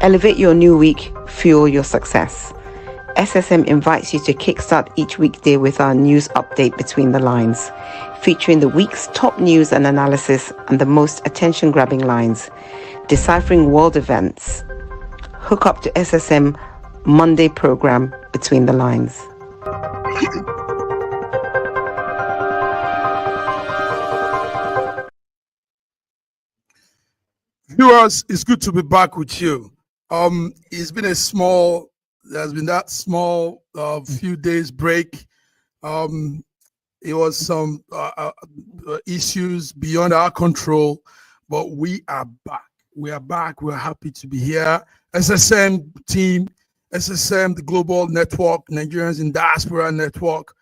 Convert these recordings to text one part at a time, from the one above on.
Elevate your new week, fuel your success. SSM invites you to kickstart each weekday with our news update Between the Lines, featuring the week's top news and analysis and the most attention-grabbing lines, deciphering world events. Hook up to SSM Monday program Between the Lines. Viewers, it's good to be back with you. There's been that small few days break. It was some issues beyond our control, but we are back. We are back. We're happy to be here. SSM team, SSM, the Global Network, Nigerians in Diaspora Network.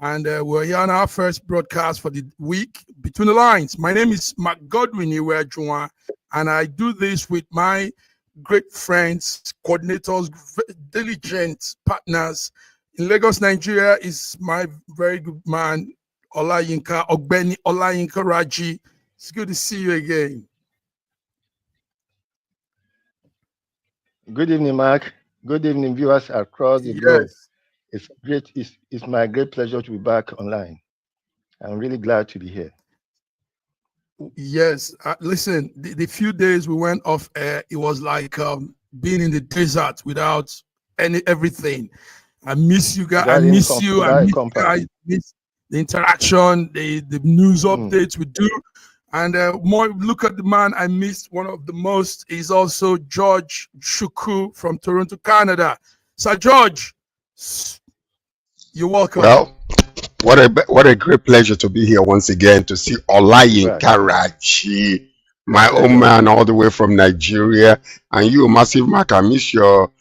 And we're here on our first broadcast for the week, Between the Lines. My name is Mark Godwin Iwejuwan, and I do this with my great friends, coordinators, diligent partners. In Lagos, Nigeria is my very good man, Ogbeni Olayinka Raji. It's good to see you again. Good evening, Mark. Good evening, viewers across the globe. It's great. It's my great pleasure to be back online. I'm really glad to be here. Yes, listen, the few days we went off air, it was like being in the desert without everything. I miss you guys. I miss you. I miss the interaction, the news updates we do. And more, look at the man I missed. One of the most is also George Shuku from Toronto, Canada. Sir George, you're welcome. Well, what a great pleasure to be here once again to see Olayinka Raji, my own man, all the way from Nigeria, and you, Massive Mark. I miss your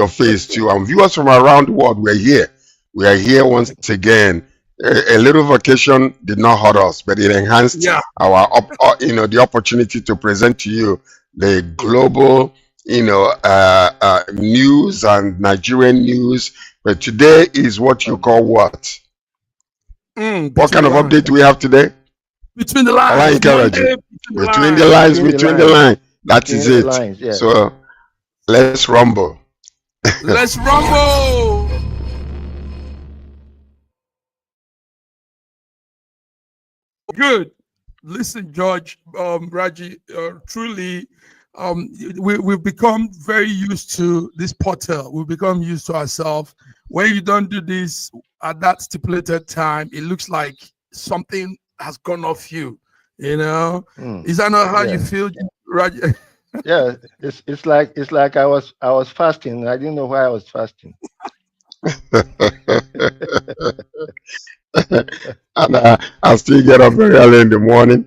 face too. And viewers from around the world, we're here. We are here once again. A little vacation did not hurt us, but it enhanced our the opportunity to present to you the global news and Nigerian news. But today is what you call what? What kind of update do we have today? Between the lines. Between the lines. That is it. Lines, yeah. So let's rumble. Let's rumble. Good. Listen, George, Raji, truly, we've become very used to this portal. We've become used to ourselves. When you don't do this at that stipulated time, it looks like something has gone off you. You know, is that not how you feel, Raji? Yeah, it's like I was fasting. I didn't know why I was fasting. And I still get up very early in the morning,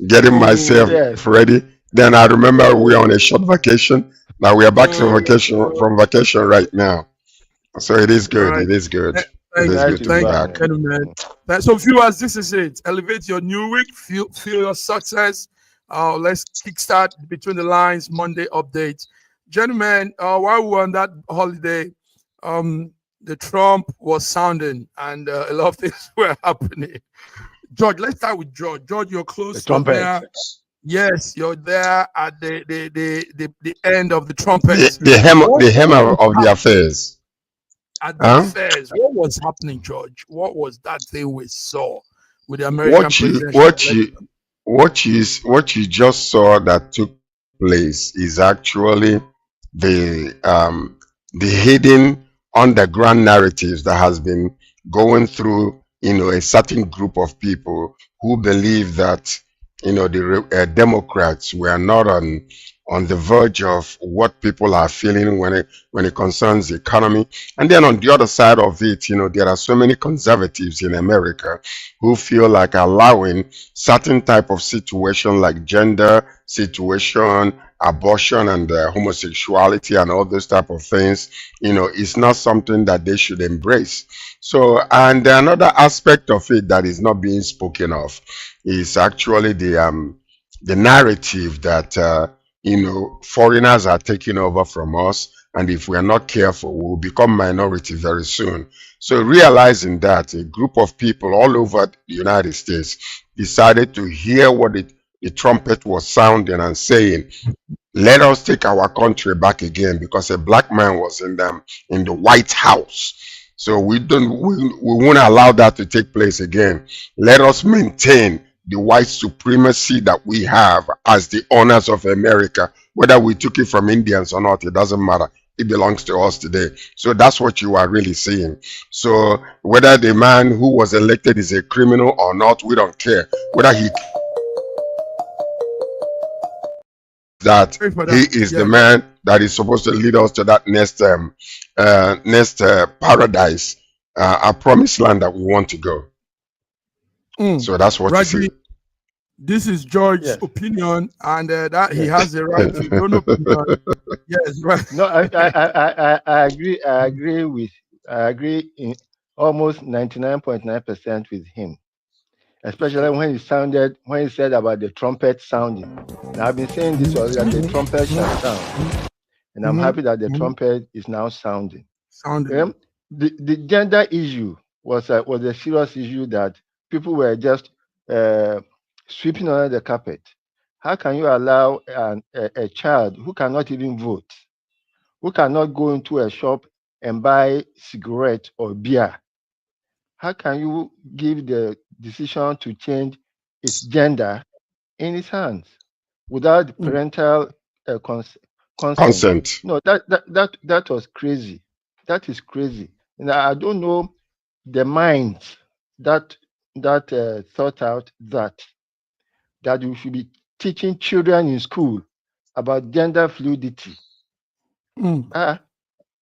getting myself ready. Then I remember we are on a short vacation. Now we are back from vacation right now. So it is good. It is good. Thank you. So viewers, this is it. Elevate your new week. Feel your success. Let's kickstart Between the Lines Monday update. Gentlemen, while we were on that holiday, the Trump was sounding and a lot of things were happening. George, let's start with George. George, you're close to there. Yes, you're there at the end of the trumpet. The hammer of the affairs. At the affairs, what was happening, George? What was that thing we saw with the American president? What you just saw that took place is actually the hidden underground narratives that has been going through a certain group of people who believe that the Democrats were not on the verge of what people are feeling when it concerns the economy. And then on the other side of it, there are so many conservatives in America who feel like allowing certain type of situation like gender situation, abortion and homosexuality and all those type of things, is not something that they should embrace. So, and another aspect of it that is not being spoken of is actually the narrative that foreigners are taking over from us, and if we are not careful, we will become minority very soon. So realizing that, a group of people all over the United States decided to hear what the trumpet was sounding and saying, Let us take our country back again, because a black man was in the White House. So we won't allow that to take place again. Let us maintain the white supremacy that we have as the owners of America. Whether we took it from Indians or not, it doesn't matter. It belongs to us today. So that's what you are really seeing. So whether the man who was elected is a criminal or not, we don't care. Whether he that he is the man that is supposed to lead us to that next paradise, a promised land that we want to go. So that's what you see. This is George's opinion, and that he has the right to his own opinion. Yes, right. No, I agree. I agree in almost 99.9% with him, especially when he said about the trumpet sounding. Now, I've been saying this already, that the trumpet shall sound, and I'm happy that the trumpet is now sounding. The gender issue was a serious issue that people were just sweeping under the carpet. How can you allow a child who cannot even vote, who cannot go into a shop and buy cigarette or beer? How can you give the decision to change its gender in his hands without parental consent? No, that was crazy. That is crazy. And I don't know the minds that thought out that you should be teaching children in school about gender fluidity.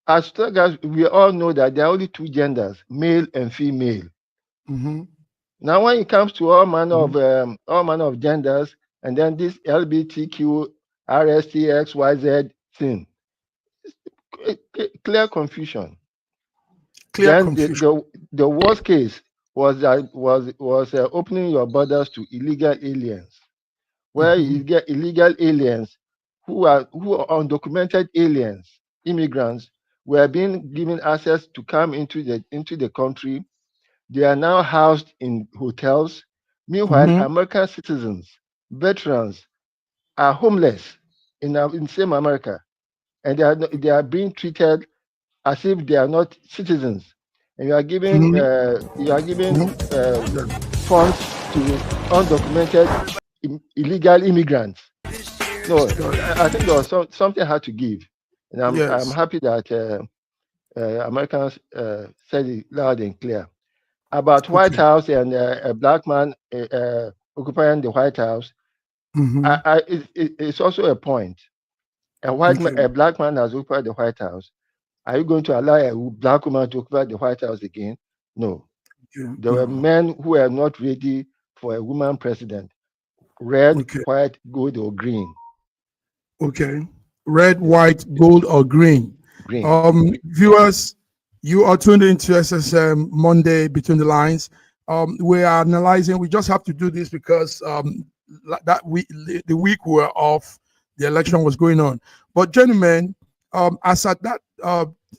As long as we all know that there are only two genders, male and female. Now, when it comes to all manner of genders, and then this LBTQ, RSTXYZ thing, clear confusion. The worst case was opening your borders to illegal aliens, where you get illegal aliens who are undocumented aliens, immigrants, were being given access to come into the country. They are now housed in hotels. Meanwhile, American citizens, veterans, are homeless in same America, and they are being treated as if they are not citizens. And you are giving funds to undocumented illegal immigrants. No, I think there was something had to give, and I'm happy that Americans said it loud and clear about White House and a black man occupying the White House. It's also a point. A black man has occupied the White House. Are you going to allow a black woman to occupy the White House again? No. There were men who were not ready for a woman president. Red, white, gold, or green. Red, white, gold, or green. Viewers, you are tuned into SSM Monday Between the Lines. We are analyzing. We just have to do this because the week we were off, the election was going on. But gentlemen, as at that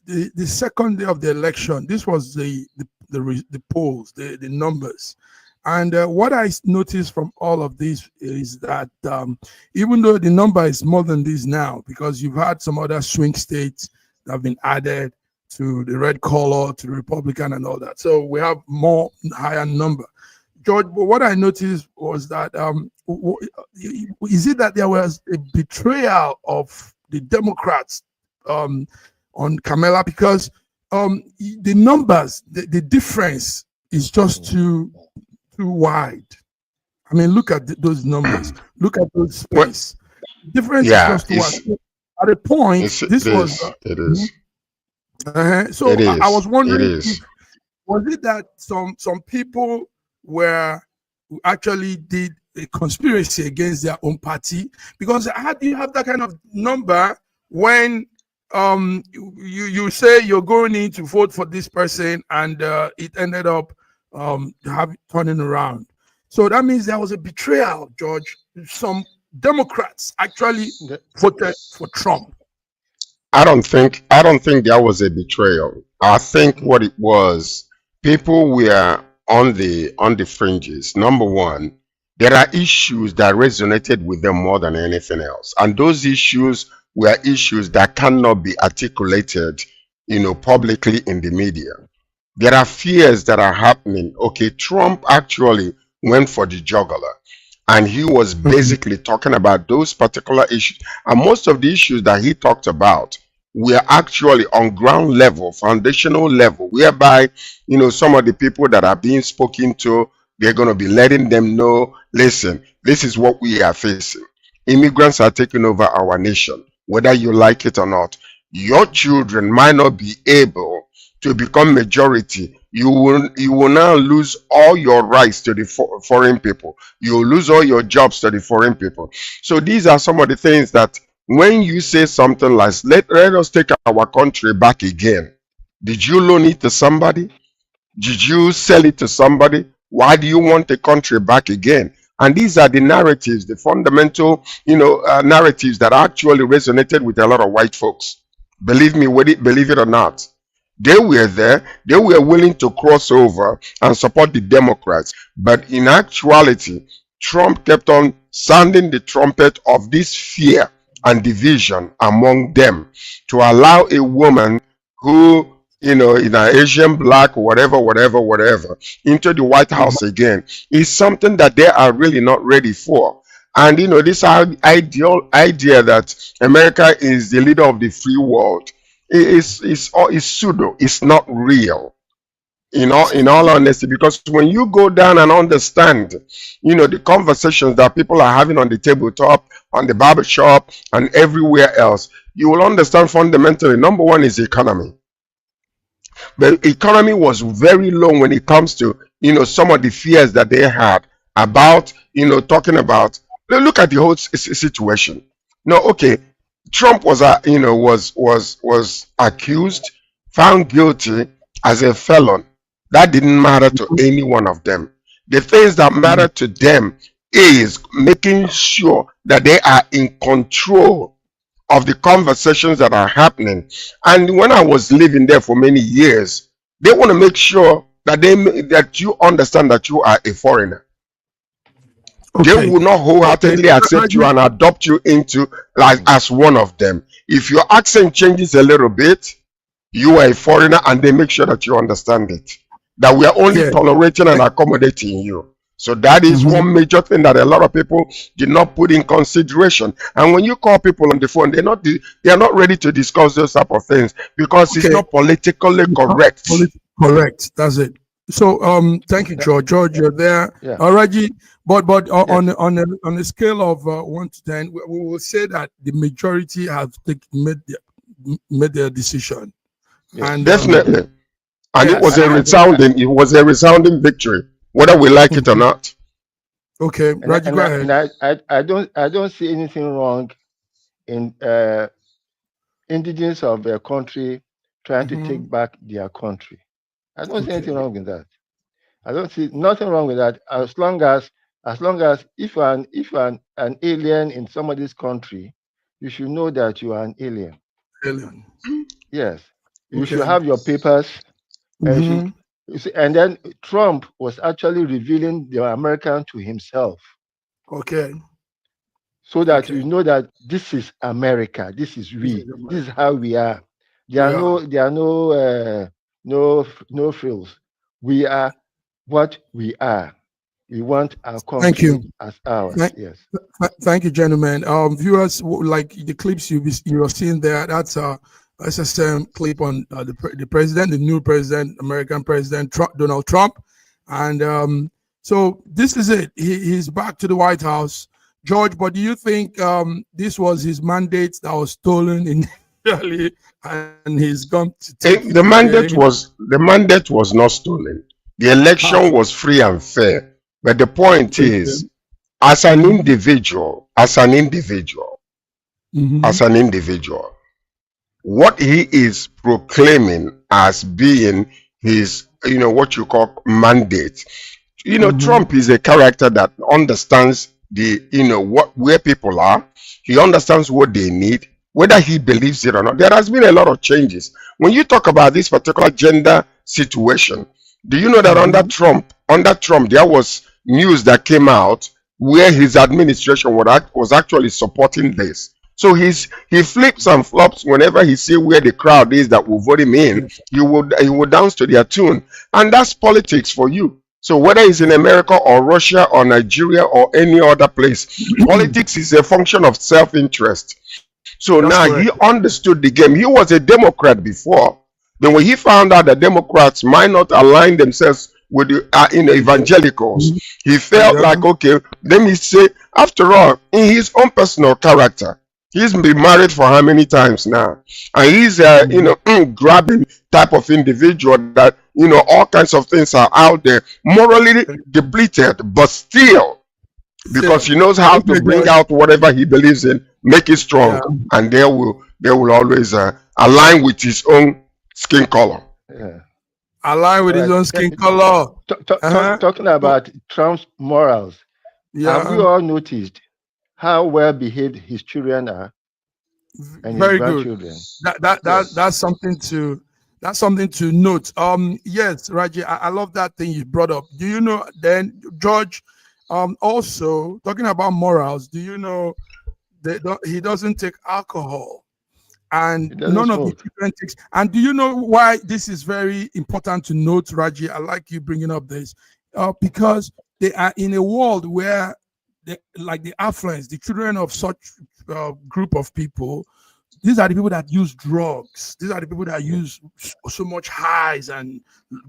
the second day of the election, this was the polls, the numbers. And what I noticed from all of this is that even though the number is more than this now, because you've had some other swing states that have been added to the red color, to the Republican and all that. So we have higher number. George, but what I noticed was that, is it that there was a betrayal of the Democrats on Kamala? Because the numbers, the difference is just too wide. I mean, look at those numbers. Look at those space. Difference is just too wide. At a point, it is. So I was wondering, was it that some people actually did a conspiracy against their own party? Because how do you have that kind of number when you say you're going in to vote for this person and it ended up turning around? So that means there was a betrayal, George. Some Democrats actually voted for Trump. I don't think there was a betrayal. I think what it was, people were on the fringes. Number one, there are issues that resonated with them more than anything else. And those issues were issues that cannot be articulated, publicly in the media. There are fears that are happening. Okay, Trump actually went for the jugular, and he was basically talking about those particular issues. And most of the issues that he talked about were actually on ground level, foundational level, whereby, some of the people that are being spoken to, they're going to be letting them know, listen, this is what we are facing. Immigrants are taking over our nation, whether you like it or not. Your children might not be able to become majority. You will now lose all your rights to the foreign people. You will lose all your jobs to the foreign people. So these are some of the things that when you say something like, let us take our country back again. Did you loan it to somebody? Did you sell it to somebody? Why do you want the country back again? And these are the narratives, the fundamental, narratives that actually resonated with a lot of white folks. Believe me, believe it or not. They were there. They were willing to cross over and support the Democrats. But in actuality, Trump kept on sounding the trumpet of this fear and division among them to allow a woman who, in an Asian, black, whatever, into the White House again is something that they are really not ready for. And, this ideal idea that America is the leader of the free world is pseudo. It's not real. In all honesty, because when you go down and understand, the conversations that people are having on the tabletop, on the barbershop, and everywhere else, you will understand fundamentally, number one is the economy. The economy was very low when it comes to, some of the fears that they had about, talking about, look at the whole situation. No, okay, Trump was accused, found guilty as a felon. That didn't matter to any one of them. The things that matter to them is making sure that they are in control of the conversations that are happening. And when I was living there for many years, they want to make sure that that you understand that you are a foreigner. Okay. They will not wholeheartedly accept you and adopt you into as one of them. If your accent changes a little bit, you are a foreigner, and they make sure that you understand it. That we are only tolerating and accommodating you. So that is one major thing that a lot of people did not put in consideration. And when you call people on the phone, they are not ready to discuss those type of things because it's not politically correct. Correct. That's it. So thank you, George. George, you're there. Yeah. Reggie, but on a scale of 1 to 10, we will say that the majority have made their decision. Yes. And definitely. And it was a resounding victory, whether we like it or not. Okay, Reggie, go ahead. I don't see anything wrong in indigenous of their country trying to take back their country. I don't see anything wrong with that. I don't see nothing wrong with that. As long as if an alien in somebody's country, you should know that you are an alien. Alien. Yes. You should have your papers. And then Trump was actually revealing the American to himself. Okay. So that you know that this is America. This is we. This is how we are. There are no frills. We are what we are. We want our country as ours. Yes. Thank you, gentlemen. Viewers, like the clips you are seeing there, that's SSM clip on the president, the new president, American President Donald Trump. And so this is it. He's back to the White House. George, but do you think this was his mandate that was stolen initially and he's gone to take the mandate was not stolen. The election was free and fair. But the point is, as an individual, what he is proclaiming as being his, what you call mandate. Trump is a character that understands where people are. He understands what they need, whether he believes it or not. There has been a lot of changes. When you talk about this particular gender situation, do you know that under Trump, there was news that came out where his administration was actually supporting this. So he flips and flops whenever he see where the crowd is that will vote him in. He would dance to their tune, and that's politics for you. So whether it's in America or Russia or Nigeria or any other place, politics is a function of self-interest. So That's now correct. he understood the game. He was a Democrat before. Then when he found out that Democrats might not align themselves with the evangelicals, he felt like, okay, let me say, after all, in his own personal character, he's been married for how many times now? And he's grabbing type of individual that, all kinds of things are out there, morally depleted, but still, because he knows how to bring out whatever he believes in, make it strong, and they will always align with his own skin color. Yeah. Align with his own skin color. Talking about Trump's morals, have we all noticed how well behaved his children are and Very his grandchildren? Good. That's something to note. Yes, Raji, I love that thing you brought up. Do you know then, George? Also talking about morals, do you know that he doesn't take alcohol, and none of the children takes? And do you know why this is very important to note, Raji? I like you bringing up this, because they are in a world where, like the affluence, the children of such group of people, these are the people that use drugs. These are the people that use so much highs and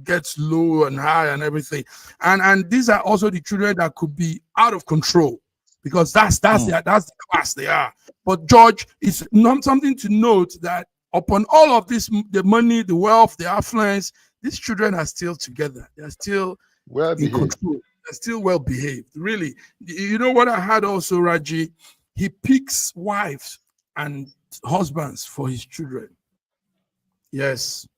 gets low and high and everything. And these are also the children that could be out of control, because that's the class they are. But George, it's not something to note that upon all of this, the money, the wealth, the affluence, these children are still together. They're still in control. They're still well behaved. Really, you know what I had also, Raji? He picks wives and husbands for his children. Yes.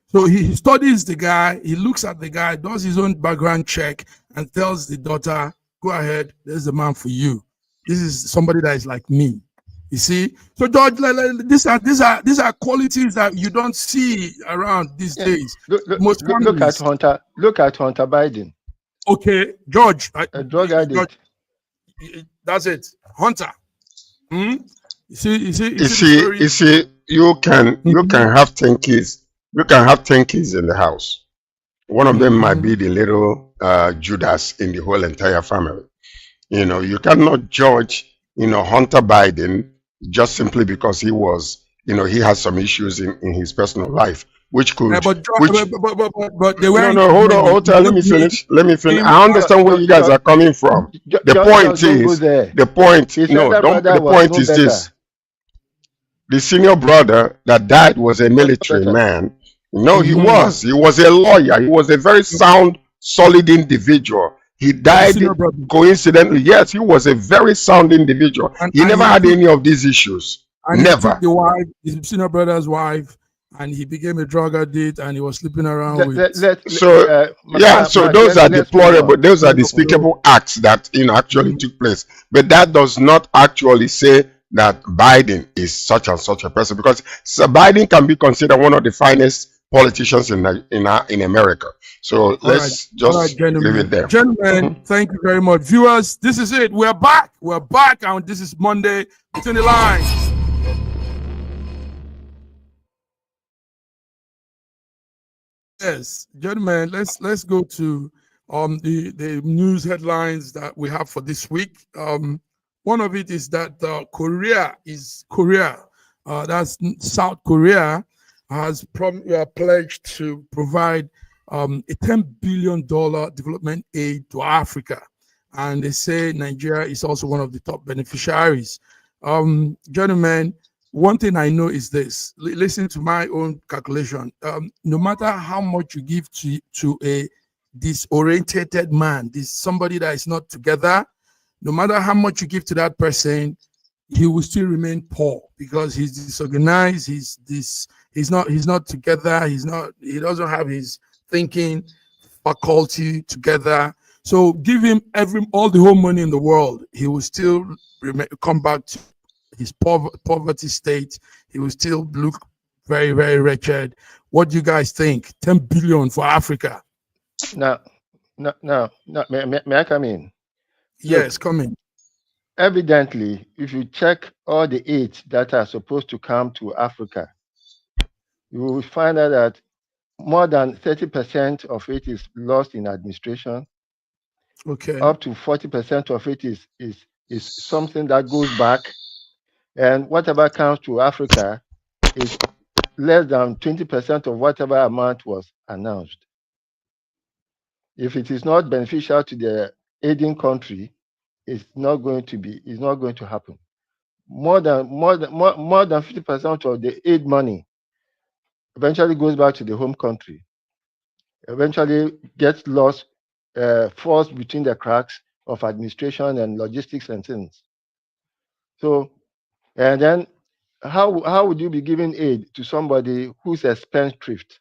So he studies the guy, he looks at the guy, does his own background check, and tells the daughter, go ahead, there's the man for you. This is somebody that is like me. You see? So George, these are qualities that you don't see around these days. Look at Hunter Biden. Okay, George. A drug addict. That's it. Hunter. You see, you can have 10 kids. You can have 10 kids in the house. One of them might be the little Judas in the whole entire family. You cannot judge, Hunter Biden just simply because he was, he has some issues in his personal life, which could. But they were. No, hold on. Let me finish. I understand where you guys are coming from. The point is this. The senior brother that died was a military man. No, he was a lawyer. He was a very sound, solid individual. He died coincidentally. Yes, he was a very sound individual. He never had any of these issues. Never. His senior brother's wife, and he became a drug addict, and he was sleeping around with. So those are deplorable. Those are despicable acts that actually took place. But that does not actually say that Biden is such and such a person, because Biden can be considered one of the finest politicians in America. So let's just leave it there. Gentlemen, thank you very much. Viewers, this is it. We're back, and this is Monday Between the Lines. Yes, gentlemen, let's go to the news headlines that we have for this week. One of it is that Korea, that's South Korea, has pledged to provide a $10 billion development aid to Africa. And they say Nigeria is also one of the top beneficiaries. Gentlemen, one thing I know is this. Listen to my own calculation. No matter how much you give to a disoriented man, somebody that is not together, no matter how much you give to that person, he will still remain poor because he's disorganized. He's not together. He doesn't have his thinking faculty together. So give him all the whole money in the world, he will still come back to his poverty state. He will still look very, very wretched. What do you guys think? 10 billion for Africa. No. May I come in? Yes, coming. Evidently, if you check all the aid that are supposed to come to Africa, you will find out that more than 30% of it is lost in administration. Okay. Up to 40% of it is something that goes back, and whatever comes to Africa is less than 20% of whatever amount was announced. If it is not beneficial to the aiding country, it's not going to happen. More than 50% of the aid money eventually goes back to the home country, eventually gets lost, falls between the cracks of administration and logistics and things. So, and then how would you be giving aid to somebody who's a spendthrift?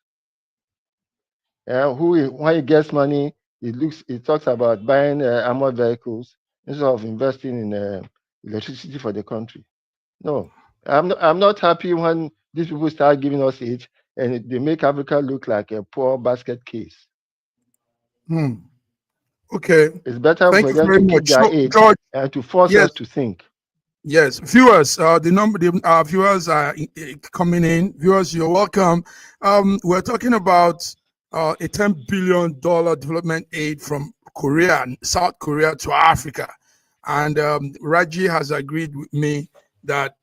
When he gets money, he talks about buying armored vehicles instead of investing in electricity for the country. No, I'm not happy when these people start giving us aid and they make Africa look like a poor basket case. Okay. It's better Thank for you them very to keep much. their So, aid George, and to force yes, us to think. yes, viewers, our viewers are coming in. Viewers, you're welcome. We're talking about a $10 billion development aid from Korea, South Korea to Africa, and Raji has agreed with me that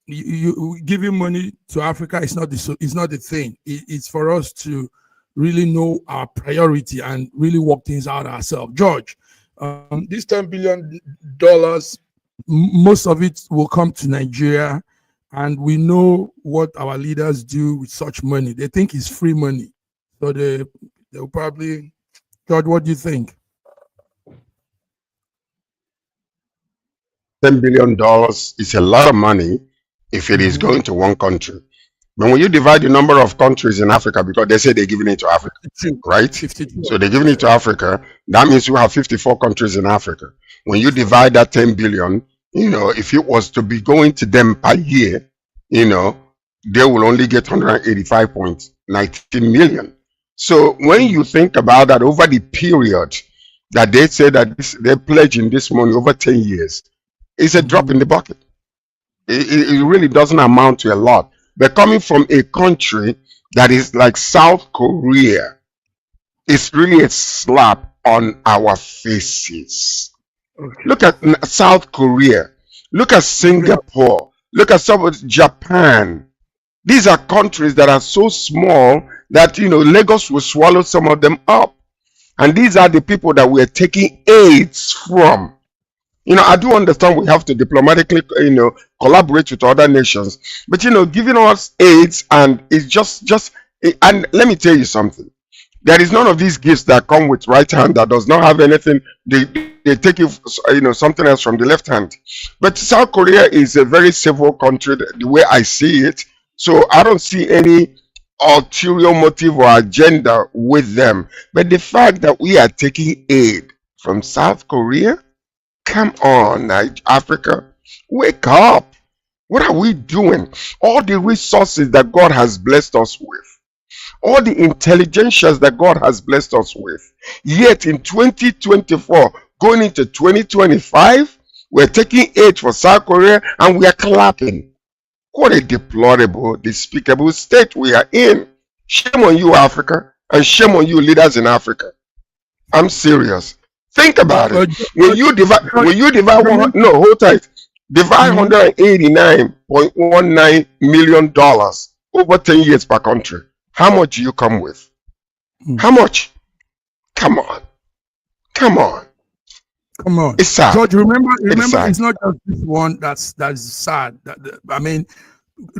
you giving money to Africa is not the thing. It's for us to really know our priority and really work things out ourselves. George, this $10 billion, most of it will come to Nigeria, and we know what our leaders do with such money. They think it's free money, so they'll probably. George, what do you think? $10 billion is a lot of money if it is going to one country. But when you divide the number of countries in Africa, because they say they're giving it to Africa, 52. right? 52. So they're giving it to Africa. That means you have 54 countries in Africa. When you divide that 10 billion, if it was to be going to them per year, they will only get 185.19 million. So when you think about that over the period that they say that they're pledging this money over 10 years, it's a drop in the bucket. It really doesn't amount to a lot. But coming from a country that is like South Korea, it's really a slap on our faces. Okay. Look at South Korea. Look at Singapore. Look at some of Japan. These are countries that are so small that Lagos will swallow some of them up. And these are the people that we're taking aids from. I do understand we have to diplomatically, collaborate with other nations, but giving us aids and it's just. And let me tell you something. There is none of these gifts that come with right hand that does not have anything. They take you, something else from the left hand. But South Korea is a very civil country, the way I see it. So I don't see any ulterior motive or agenda with them. But the fact that we are taking aid from South Korea. Come on, Africa, wake up. What are we doing? All the resources that God has blessed us with, all the intelligences that God has blessed us with, yet in 2024, going into 2025, we're taking aid for South Korea and we are clapping. What a deplorable, despicable state we are in. Shame on you, Africa, and shame on you, leaders in Africa. I'm serious. Think about it. When you divide hold tight. Divide $189.19 million over 10 years per country. How much do you come with? How much? Come on. It's sad. George, remember, it's not just this one that's sad. I mean,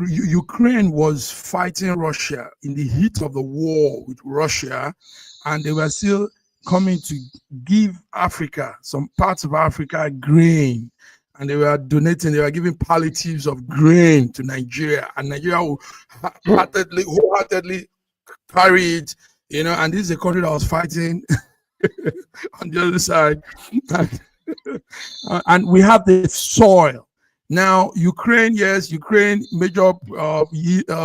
Ukraine was fighting Russia in the heat of the war with Russia, and they were still coming to give Africa, some parts of Africa, grain, and they were giving palliatives of grain to Nigeria, and Nigeria will wholeheartedly carry it, and this is a country that was fighting on the other side, and we have the soil. Now, Ukraine, major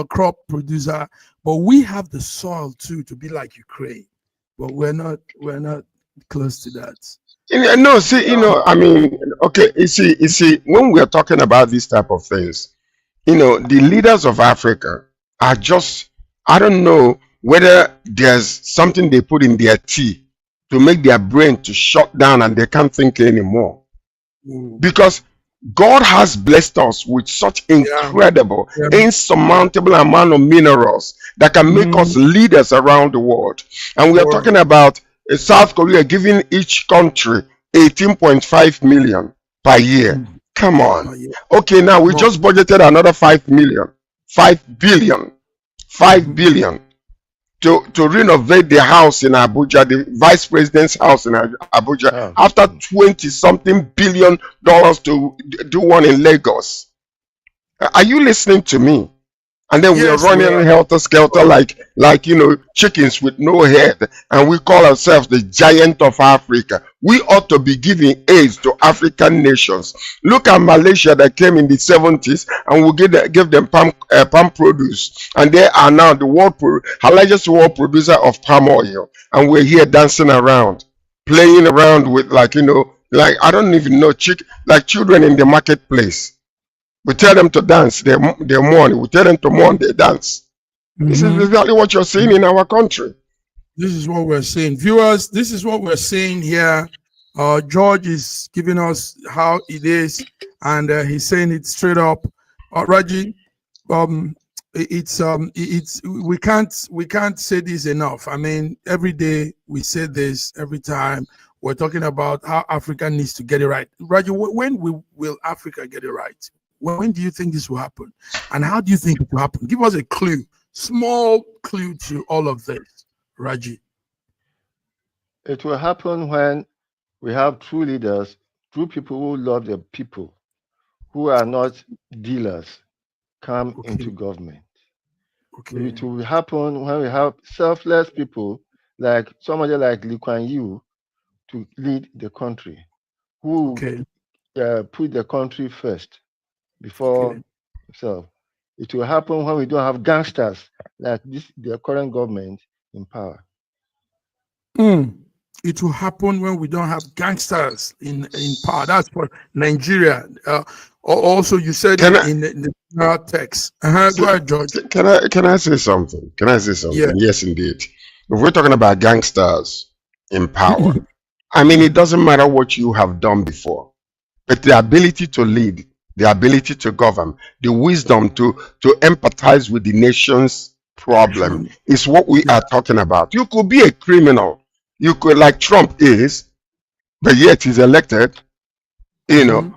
crop producer, but we have the soil too to be like Ukraine. But we're not close to that. No, see, I mean, okay, you see, when we are talking about these type of things, the leaders of Africa are just, I don't know whether there's something they put in their tea to make their brain to shut down and they can't think anymore. Mm. Because God has blessed us with such Yeah. incredible, Yeah. insurmountable amount of minerals that can make us leaders around the world. And we are Sure. talking about South Korea giving each country 18.5 million per year. Come on. Yeah. Okay, now we More. just budgeted another 5 million, 5 billion, 5 billion to renovate the house in Abuja, the vice president's house in Abuja, Oh. after 20 something billion dollars to do one in Lagos. Are you listening to me? And then we are Yes, we running are. helter skelter like chickens with no head, and we call ourselves the giant of Africa. We ought to be giving aids to African nations. Look at Malaysia that came in the 70s, and we give them palm produce, and they are now the largest world producer of palm oil, and we're here dancing around, playing around with like I don't even know like children in the marketplace. We tell them to dance, they mourn. We tell them to mourn, they dance. This is exactly what you're seeing in our country. This is what we're saying. Viewers, this is what we're saying here. George is giving us how it is, and he's saying it straight up. Raji, it's we can't say this enough. I mean, every day we say this, every time we're talking about how Africa needs to get it right. Raji, when will Africa get it right? When do you think this will happen? And how do you think it will happen? Give us a clue, small clue to all of this, Raji. It will happen when we have true leaders, true people who love the people, who are not dealers, come Okay. into government. Okay. It will happen when we have selfless people like somebody like Lee Kuan Yew to lead the country, who Okay. put the country first before himself. It will happen when we don't have gangsters like the current government in power. It will happen when we don't have gangsters in power. That's for Nigeria. Also, you said in the text. Go ahead, George. Can I say something? Can I say something? Yeah. Yes, indeed. If we're talking about gangsters in power, I mean, it doesn't matter what you have done before, but the ability to lead, the ability to govern, the wisdom to empathize with the nation's problem is what we are talking about. You could be a criminal. You could, like Trump is, but yet he's elected.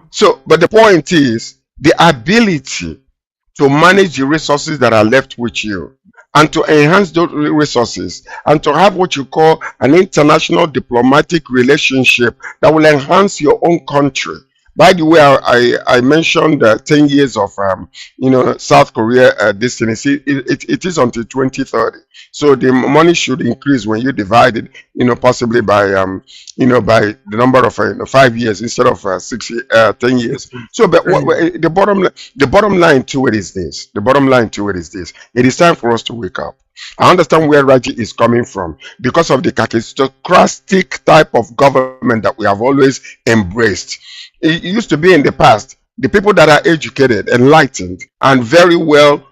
So, but the point is the ability to manage the resources that are left with you and to enhance those resources and to have what you call an international diplomatic relationship that will enhance your own country. By the way, I mentioned 10 years of South Korea destiny. It is until 2030. So the money should increase when you divide it, possibly by by the number of 5 years instead of 10 years. So, but the bottom line to it is this. The bottom line to it is this. It is time for us to wake up. I understand where Raji is coming from because of the characteristic type of government that we have always embraced. It used to be in the past, the people that are educated, enlightened, and very well,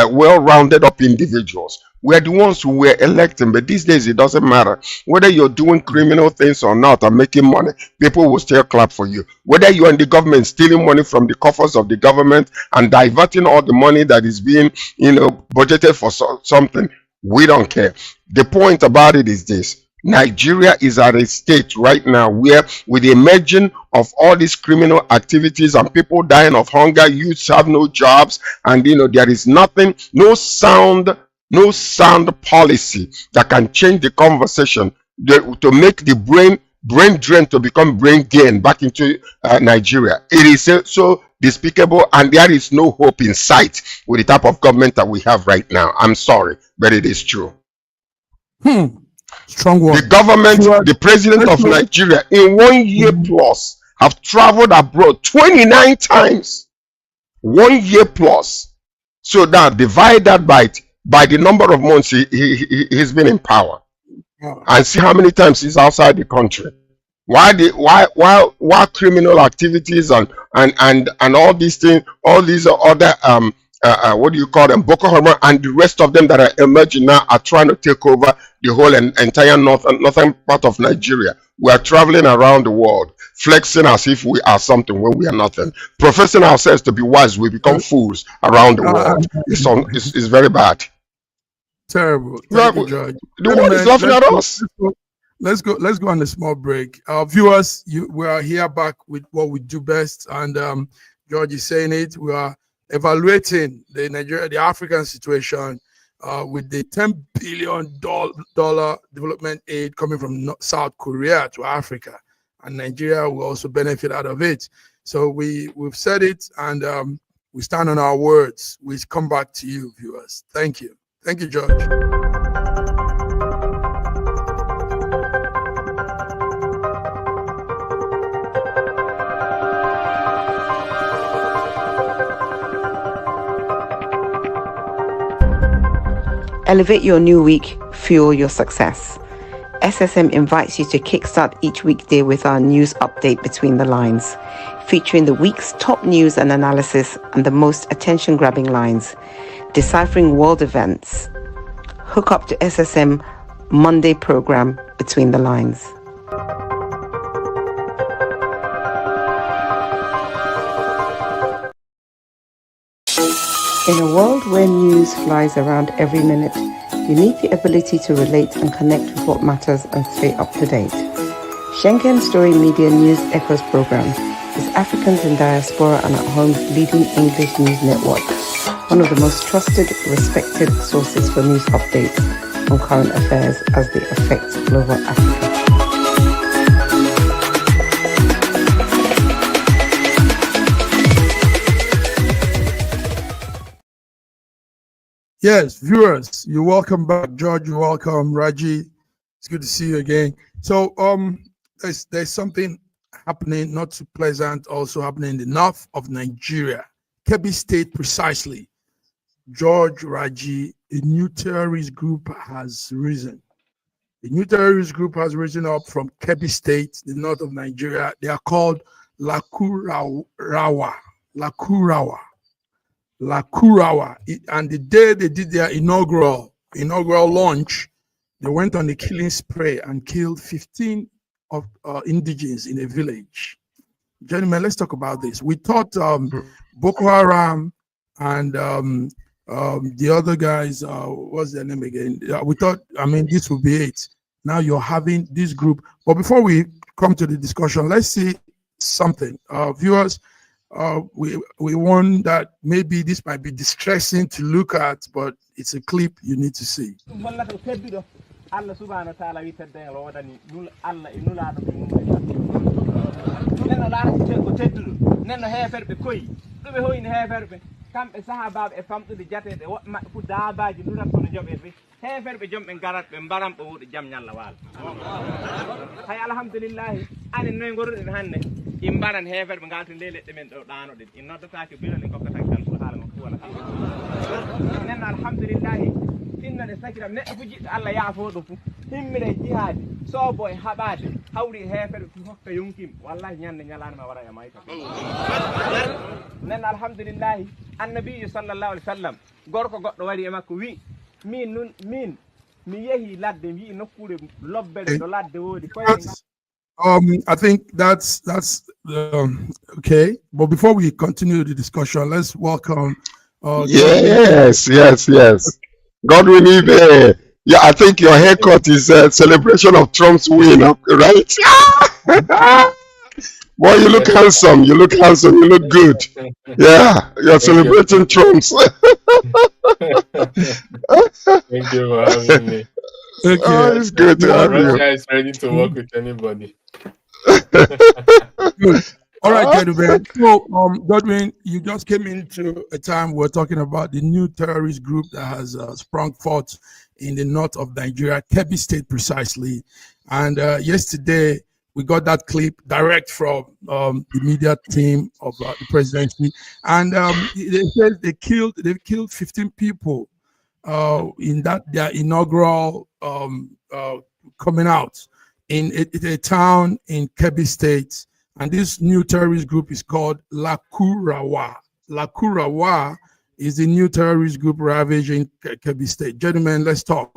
well-rounded up individuals were the ones who were elected. But these days, it doesn't matter whether you're doing criminal things or not and making money. People will still clap for you. Whether you're in the government stealing money from the coffers of the government and diverting all the money that is being, budgeted for something, we don't care. The point about it is this. Nigeria is at a state right now where, with the emerging of all these criminal activities and people dying of hunger, youths have no jobs, and there is nothing, no sound policy that can change the conversation to make the brain drain to become brain gain back into Nigeria. It is so despicable, and there is no hope in sight with the type of government that we have right now. I'm sorry, but it is true. Strong one. The government, the president of Nigeria, in 1 year plus, have traveled abroad 29 times. 1 year plus. So that divide that by the number of months he's been in power, and see how many times he's outside the country. Why criminal activities and all these things, all these other what do you call them, Boko Haram and the rest of them that are emerging now are trying to take over the whole entire northern part of Nigeria. We are traveling around the world, flexing as if we are something when we are nothing. Professing ourselves to be wise, we become fools around the world. It's very bad. Terrible. Thank you, George. The world is laughing at us. Let's go on a small break. Viewers, we are here back with what we do best, and George is saying it. We are evaluating the African situation with the $10 billion development aid coming from South Korea to Africa, and Nigeria will also benefit out of it. So we've said it, and we stand on our words. We come back to you, viewers. Thank you. Thank you, George. Elevate your new week, fuel your success. SSM invites you to kickstart each weekday with our news update Between the Lines, featuring the week's top news and analysis and the most attention-grabbing lines, deciphering world events. Hook up to SSM Monday program Between the Lines. In a world where news flies around every minute, you need the ability to relate and connect with what matters and stay up to date. Schengen Story Media News Echoes program is Africans in diaspora and at home's leading English news network, one of the most trusted, respected sources for news updates on current affairs as they affect global Africa. Yes, viewers, you're welcome back. George, you're welcome. Raji, it's good to see you again. So there's something happening, not too pleasant, also happening in the north of Nigeria, Kebbi State precisely. George, Raji, a new terrorist group has risen. A new terrorist group has risen up from Kebbi State, the north of Nigeria. They are called Lakurawa. And the day they did their inaugural launch, they went on a killing spree and killed 15 of indigenes in a village. Gentlemen, let's talk about this. We thought Boko Haram and the other guys, what's their name again? We thought, this would be it. Now you're having this group. But before we come to the discussion, let's see something. Viewers, we warn that maybe this might be distressing to look at, but it's a clip you need to see. imbaran hefer be ngaltin lele demen do dano de in nodda taake bilo ni kokka tan kan so hala mo wala nen alhamdulillah inna de sakira ne fuji Allah ya fo do fu himmire jihad so boy habade hawri hefer fu hokka yonkim wallahi nyande nyalana ma wara ya mayta nen alhamdulillah annabi sallallahu alaihi wasallam gorko goddo wari e makko wi min mi yehi ladde wi nokkure lobbede do ladde wodi koy I think that's okay. But before we continue the discussion, let's welcome. Yes. Godwin Ibe. Yeah, I think your haircut is a celebration of Trump's win, right? Boy, you look handsome. You look good. Yeah, you're celebrating Trump's. Thank you for having me. Okay. Oh, it's good to have you. Russia is ready to work with anybody. Good. All right, gentlemen. So, Godwin, you just came into a time we're talking about the new terrorist group that has sprung forth in the north of Nigeria, Kebbi State precisely. And yesterday, we got that clip direct from the media team of the presidency, and they said they've killed 15 people in that their inaugural coming out. in a town in Kebbi State, and this new terrorist group is called Lakurawa. Lakurawa is the new terrorist group ravaging Kebbi State. Gentlemen, let's talk.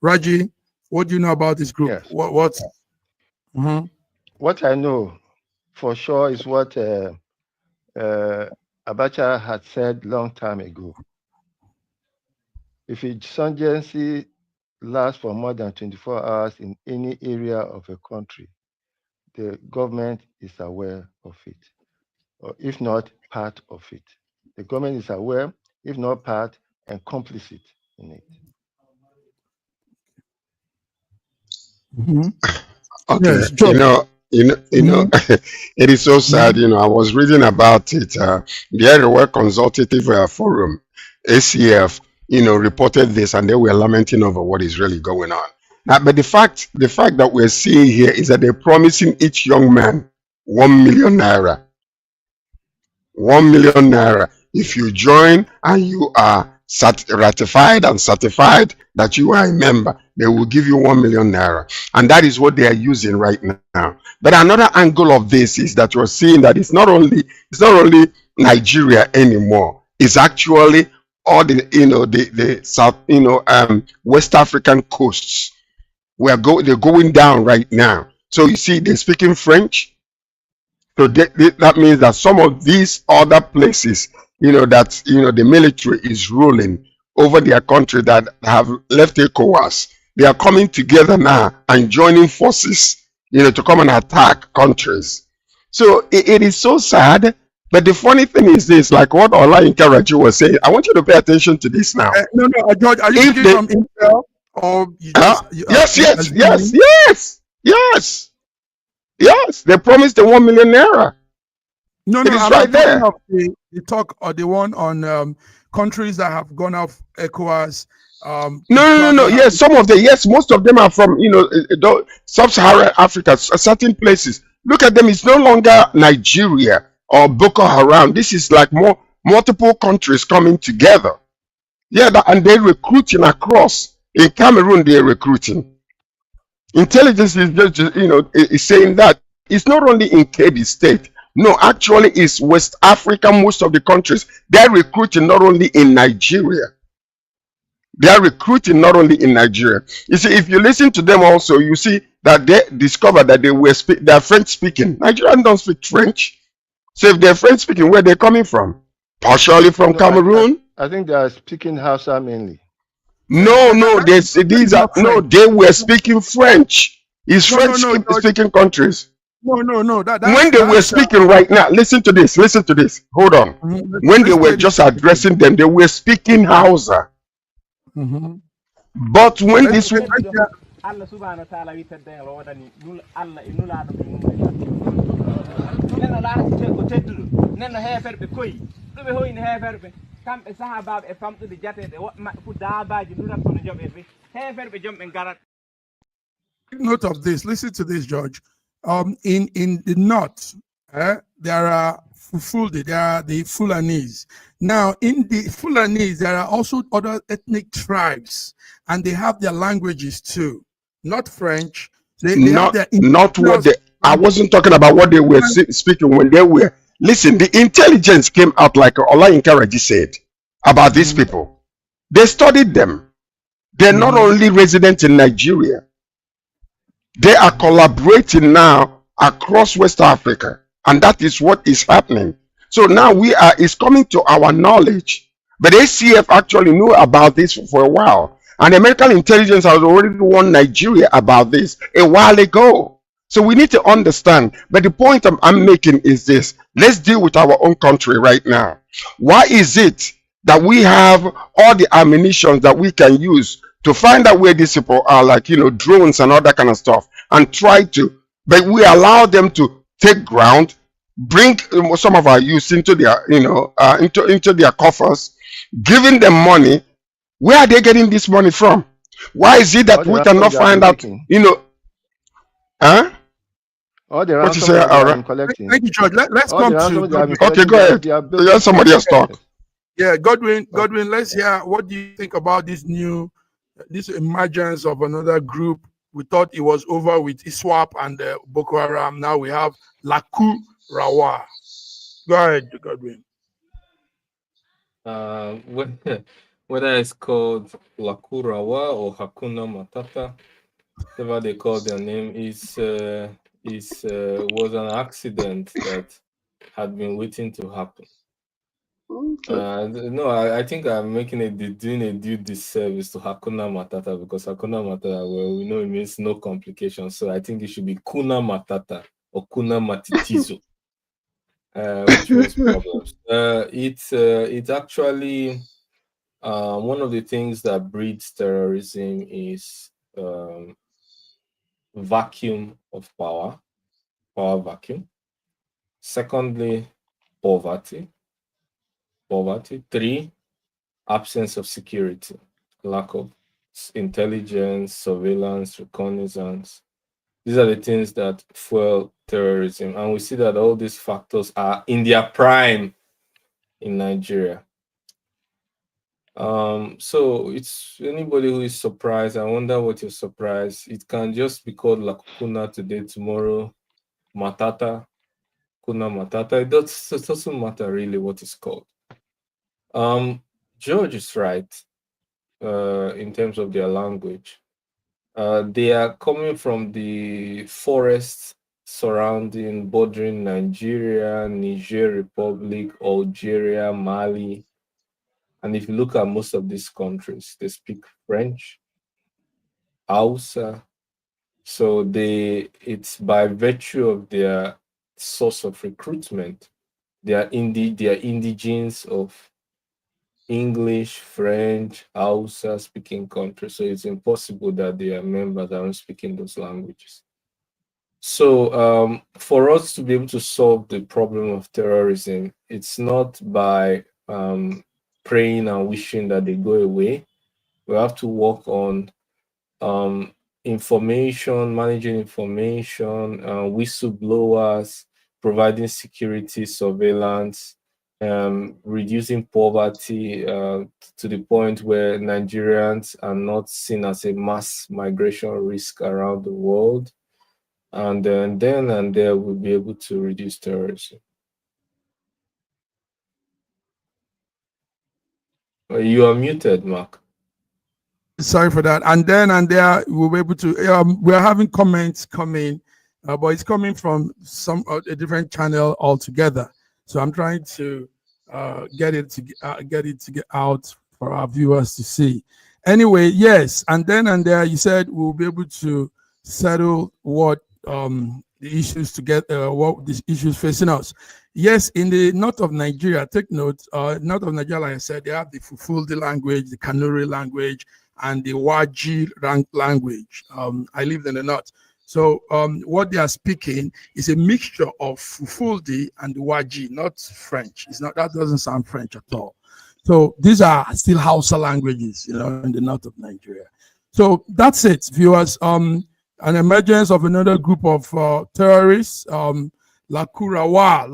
Raji, what do you know about this group? Yes. What I know for sure is what Abacha had said long time ago. If insurgency lasts for more than 24 hours in any area of a country, the government is aware of it, or if not, part of it. The government is aware, if not part, and complicit in it. Okay, yes, it is so sad. I was reading about it. The Everywhere Consultative Forum, ACF, reported this, and they were lamenting over what is really going on. Now, but the fact that we're seeing here is that they're promising each young man 1 million naira. 1 million naira. If you join and you are ratified and certified that you are a member, they will give you 1 million naira. And that is what they are using right now. But another angle of this is that you're seeing that it's not only Nigeria anymore. It's actually all the South, West African coasts. They're going down right now. So you see, they're speaking French. So that means that some of these other places, the military is ruling over their country that have left ECOWAS, they are coming together now and joining forces, to come and attack countries. So it is so sad. But the funny thing is this, like what Olayinka Raji was saying, I want you to pay attention to this now. George, are you speaking from Intel? Or you just, Yes, they promised the 1 million naira. No, it is I'm right there. The talk or the one on countries that have gone off ECOWAS. No. Yes, most of them are from sub-Saharan Africa, certain places. Look at them. It's no longer Nigeria or Boko Haram. This is like multiple countries coming together. Yeah, and they're recruiting across. In Cameroon, they're recruiting. Intelligence is just is saying that it's not only in Kebbi State. No, actually, it's West Africa. Most of the countries, they're recruiting not only in Nigeria. They are recruiting not only in Nigeria. You see, if you listen to them also, you see that they discovered that they're French speaking. Nigerians don't speak French. So if they're French speaking, where they're coming from? Partially from Cameroon. I think they are speaking Hausa mainly. No, they were speaking French. It's French speaking countries. No. When they were speaking right now, listen to this. Hold on. When they were just addressing them, they were speaking Hausa. But when this Allah subhanahu wa ta'ala wi tedde lo wadani nul Allah e nulaado be neno laati ko teddudo neno heferbe koyi dum be hoyni heferbe kambe sahababe e famtude jatede fu daabaji nurat kono jobe be heferbe jombe garat. Note of this. Listen to this, George. In the north, there are Fulfulde, there are the Fulanis. Now, in the Fulanis, there are also other ethnic tribes, and they have their languages too. Not French. I wasn't talking about what they were speaking when they were. Listen, the intelligence came out like Olayinka Raji said about these people. They studied them. They're not only resident in Nigeria. They are collaborating now across West Africa. And that is what is happening. So now it's coming to our knowledge. But ACF actually knew about this for a while. And American intelligence has already warned Nigeria about this a while ago. So we need to understand. But the point I'm making is this. Let's deal with our own country right now. Why is it that we have all the ammunition that we can use to find out where these people are, like, drones and all that kind of stuff, and but we allow them to take ground, bring some of our youth into their, into their coffers, giving them money. Where are they getting this money from? Why is it that we cannot find out, All the what you say, collecting. Thank you, George. Let's come to. Okay, go ahead. Let somebody else talk. Yeah, Godwin, let's hear, what do you think about this emergence of another group We thought it was over with ISWAP and Boko Haram. Now we have Laku Rawa. Go ahead, Godwin. Whether it's called Lakurawa or Hakuna Matata, whatever they call their name, was an accident that had been waiting to happen. No, I think I'm doing a due disservice to Hakuna Matata, because Hakuna Matata, well, we know it means no complications. So I think it should be Kuna Matata or Kuna Matitizo, which means problems. It's actually one of the things that breeds terrorism is vacuum of power vacuum. Secondly, poverty. 3, absence of security, lack of intelligence, surveillance, reconnaissance. These are the things that fuel terrorism. And we see that all these factors are in their prime in Nigeria. So it's anybody who is surprised, I wonder what you're surprised. It can just be called Lakuna today, tomorrow, Matata, Kuna Matata. It doesn't matter really what it's called. George is right in terms of their language. They are coming from the forests surrounding, bordering Nigeria, Niger Republic, Algeria, Mali. And if you look at most of these countries, they speak French, Hausa. So it's by virtue of their source of recruitment. They are indigenes of English, French, Hausa speaking countries. So it's impossible that they are members that aren't speaking those languages. So for us to be able to solve the problem of terrorism, it's not by praying and wishing that they go away. We have to work on information, managing information, whistleblowers, providing security surveillance, reducing poverty to the point where Nigerians are not seen as a mass migration risk around the world. And then and there we'll be able to reduce terrorism. You are muted, Mark. Sorry for that. And there we'll be able to. We're having comments coming, but it's coming from a different channel altogether. So I'm trying to get it to get out for our viewers to see. Anyway, yes, and there you said we'll be able to settle what the issues what the issues facing us. Yes, in the north of Nigeria, take note, north of Nigeria, like I said, they have the Fulfulde language, the Kanuri language, and the Waji language. I live in the north. So what they are speaking is a mixture of Fulfulde and the Waji, not French. That doesn't sound French at all. So these are still Hausa languages, in the north of Nigeria. So that's it, viewers. An emergence of another group of terrorists, Lakurawa,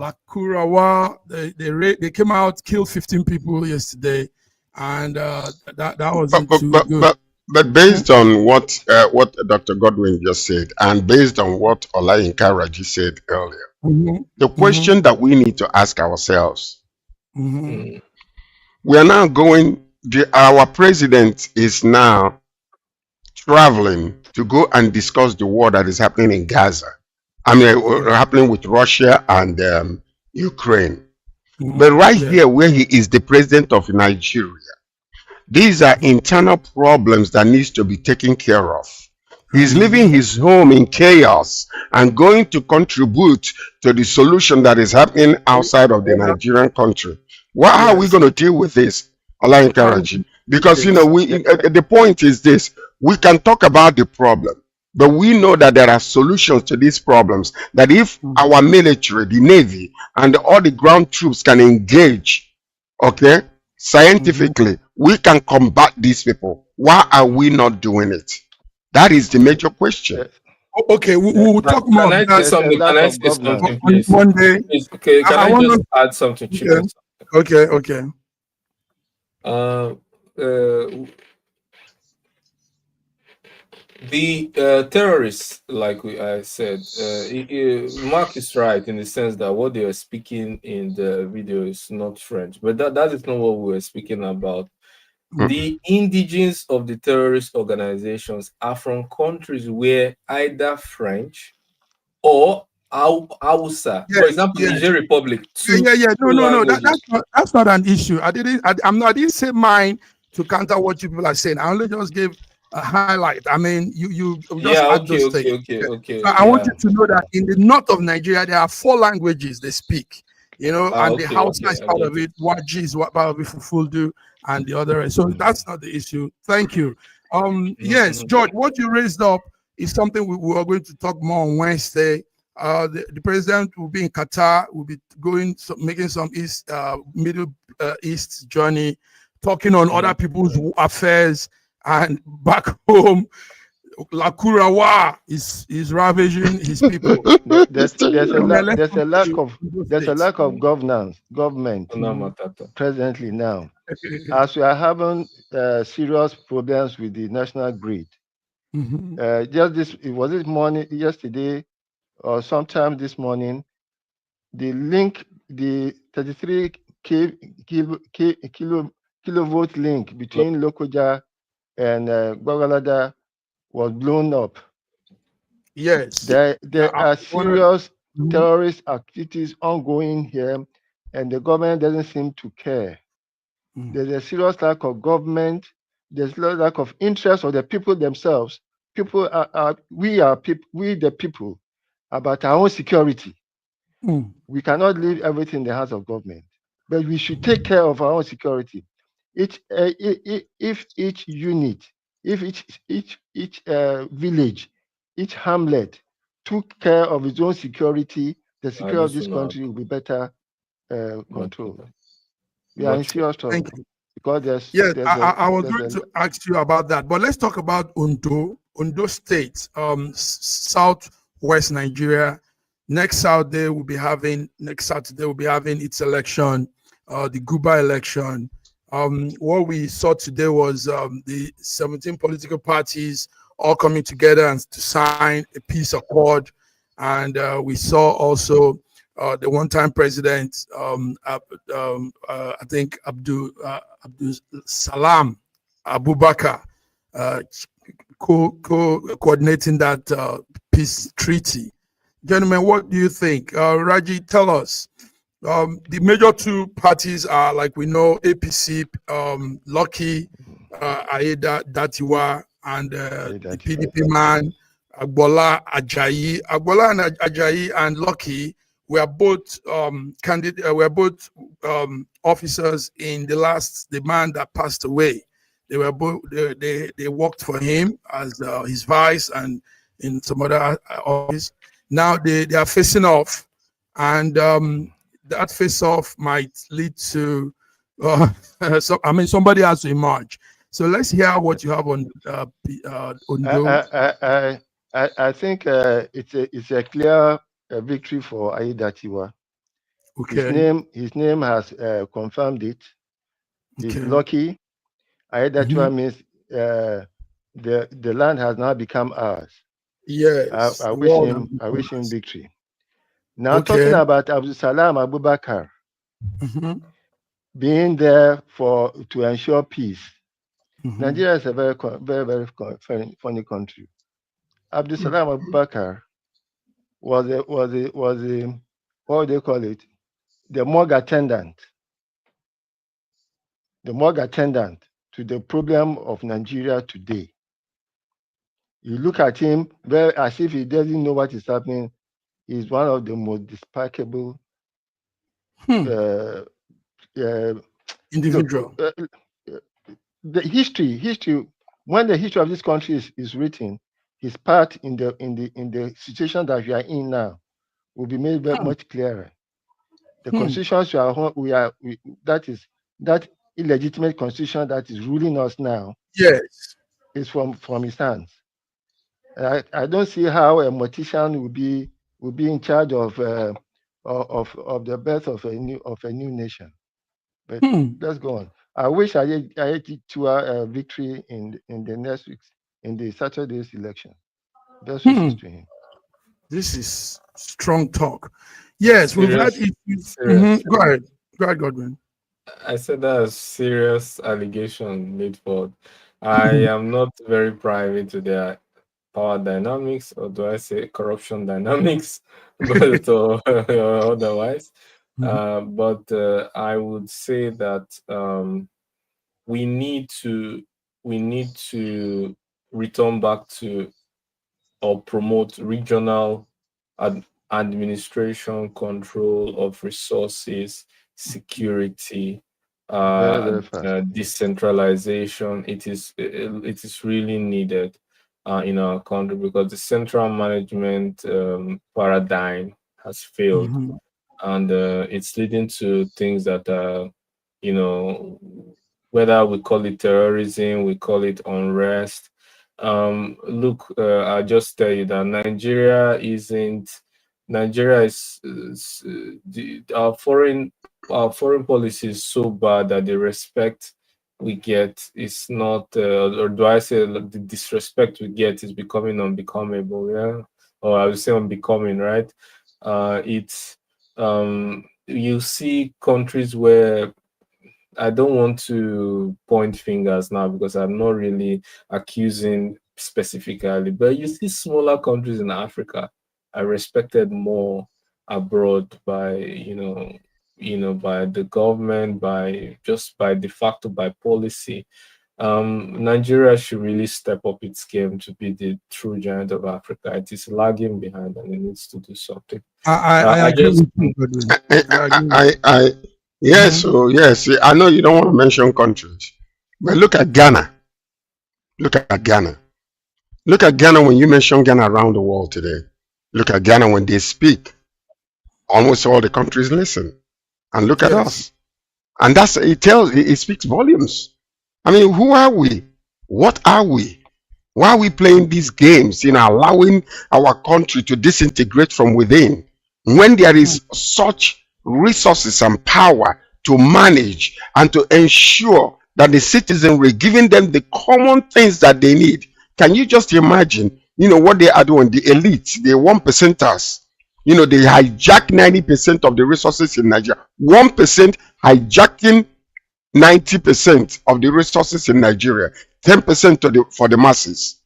they came out, killed 15 people yesterday, and that wasn't too good. But based on what Dr. Godwin just said, and based on what Olayinka Raji said earlier, the question that we need to ask ourselves, we are now our president is now traveling to go and discuss the war that is happening in Gaza. Happening with Russia and Ukraine. But right here, where he is the president of Nigeria, these are internal problems that needs to be taken care of. He's leaving his home in chaos and going to contribute to the solution that is happening outside of the Nigerian country. How are we going to deal with this, Alain Karaji? Because the point is this: we can talk about the problem, but we know that there are solutions to these problems. That if our military, the Navy, and all the ground troops can engage, scientifically, we can combat these people. Why are we not doing it? That is the major question. Okay, we'll talk more. Can I say something, please? One day. Okay, can I just add something cheap? Okay. The terrorists, like I said, Mark is right in the sense that what they are speaking in the video is not French, but that is not what we were speaking about. The indigenes of the terrorist organizations are from countries where either French or Hausa, for Yes, example, yes. Niger Republic, Yeah. two No. languages. That's not an issue. I didn't say mine to counter what you people are saying. I only just gave a highlight. I mean, you just Yeah, add those things. So I want yeah. you to know that in the north of Nigeria, there are 4 languages they speak. And the Hausa is I part get of it. it, Waji is what part of it, Fulfuldu, and the other. So that's not the issue. Thank you. Yes, Mhm. George, what you raised up is something we are going to talk more on Wednesday. The president will be in Qatar. Will be making some Middle East journey, talking on other people's affairs, and back home, Lakurawa is ravaging his people. There's a And then lack let's come to Igbo there's a State. lack of government Ona Matata. presently now, as we are having serious problems with the national grid. Mhm. It was this morning, yesterday, or sometime this morning, the 33 kilovolt link between Lokoja and Gwagalada was blown up. Yes. There I are wanted, serious Mhm. terrorist activities ongoing here, and the government doesn't seem to care. Mhm. There's a serious lack of government. There's a lack of interest of the people themselves. We the people, about our own security. Mhm. We cannot leave everything in the hands of government, but we should take care of our own security. If each unit, if each village, each hamlet took care of its own security, the security of This this will not country will be better much controlled. better. We are in Much better. serious Thank trouble you. because Yes, I was there's going a to ask you about that, but let's talk about Ondo State, southwest Nigeria. Next Saturday we'll be having its election, the Guba election. What we saw today was the 17 political parties all coming together and to sign a peace accord, and we saw also the one-time president, I think Abdul Salam Abubakar, uh, coordinating that peace treaty. Gentlemen, what do you think? Raji, tell us. The major 2 parties are, like we know, APC, Lucky, Aida Datiwa, and the that PDP man, Agbola Ajayi. Agbola and Ajayi and Lucky were both officers in the man that passed away. They were both they worked for him as his vice and in some other office. Now they are facing off, and that face off might lead to somebody has to emerge. So let's hear what you have on Ondo. I think it's a clear victory for Aidatiwa. Okay, His name has confirmed it. He's okay. lucky. Mhm. Aidatiwa means the land has now become ours. Yes, I the wish world has him I become wish him us. victory. Now Okay. talking about Abdul Salam Abubakar Mhm, being there to ensure peace. mhm. Nigeria is a funny country. Abdul Mm. Salam Abubakar was a what do they call it? The morgue attendant. The morgue attendant to the problem of Nigeria today. You look at him very as if he doesn't know what is happening. He's one of the most despicable. Hmm. Uh, uh, look, Individual. the history. When the history of this country is written, his part in the situation that we are in now will be made very Hmm. much clearer. The Hmm. constitutions that is that illegitimate constitution that is ruling us now Yes. is from his hands. I don't see how a mortician will be in charge of the birth of a new nation. But Hmm. let's go on. I wish I had to a victory in the next week in the Saturday's election. Best wishes to him. This is strong talk. Yes, we've had issues. Go ahead. Go ahead, Godwin. I said that's serious allegation made for. I am not very privy to their power dynamics, or do I say corruption dynamics, but or otherwise. But I would say that we need to return back to or promote regional administration, control of resources, security, Very fast. decentralization. It is really needed in our country, because the central management paradigm has failed, and it's leading to things that you know, whether we call it terrorism, we call it unrest. Look, I'll just tell you that Nigeria is our foreign policy is so bad that the respect we get is not, or do I say the disrespect we get is becoming unbecomable, yeah, or I would say unbecoming, right? It's you see countries where, I don't want to point fingers now because I'm not really accusing specifically, but you see smaller countries in Africa are respected more abroad by by the government, by de facto, by policy. Nigeria should really step up its game to be the true giant of Africa. It is lagging behind and it needs to do something. I agree with you, Godwin. Yes, so yes, I know you don't want to mention countries, but look at Ghana. Look at Ghana. Look at Ghana when you mention Ghana around the world today. Look at Ghana when they speak. Almost all the countries listen. And look at us. And it speaks volumes. I mean, who are we? What are we? Why are we playing these games, allowing our country to disintegrate from within when there is such resources and power to manage and to ensure that the citizenry, giving them the common things that they need? Can you just imagine, what they are doing, the elites, the 1%ers, they hijack 90% of the resources in Nigeria. 1% hijacking 90% of the resources in Nigeria, 10% for the masses.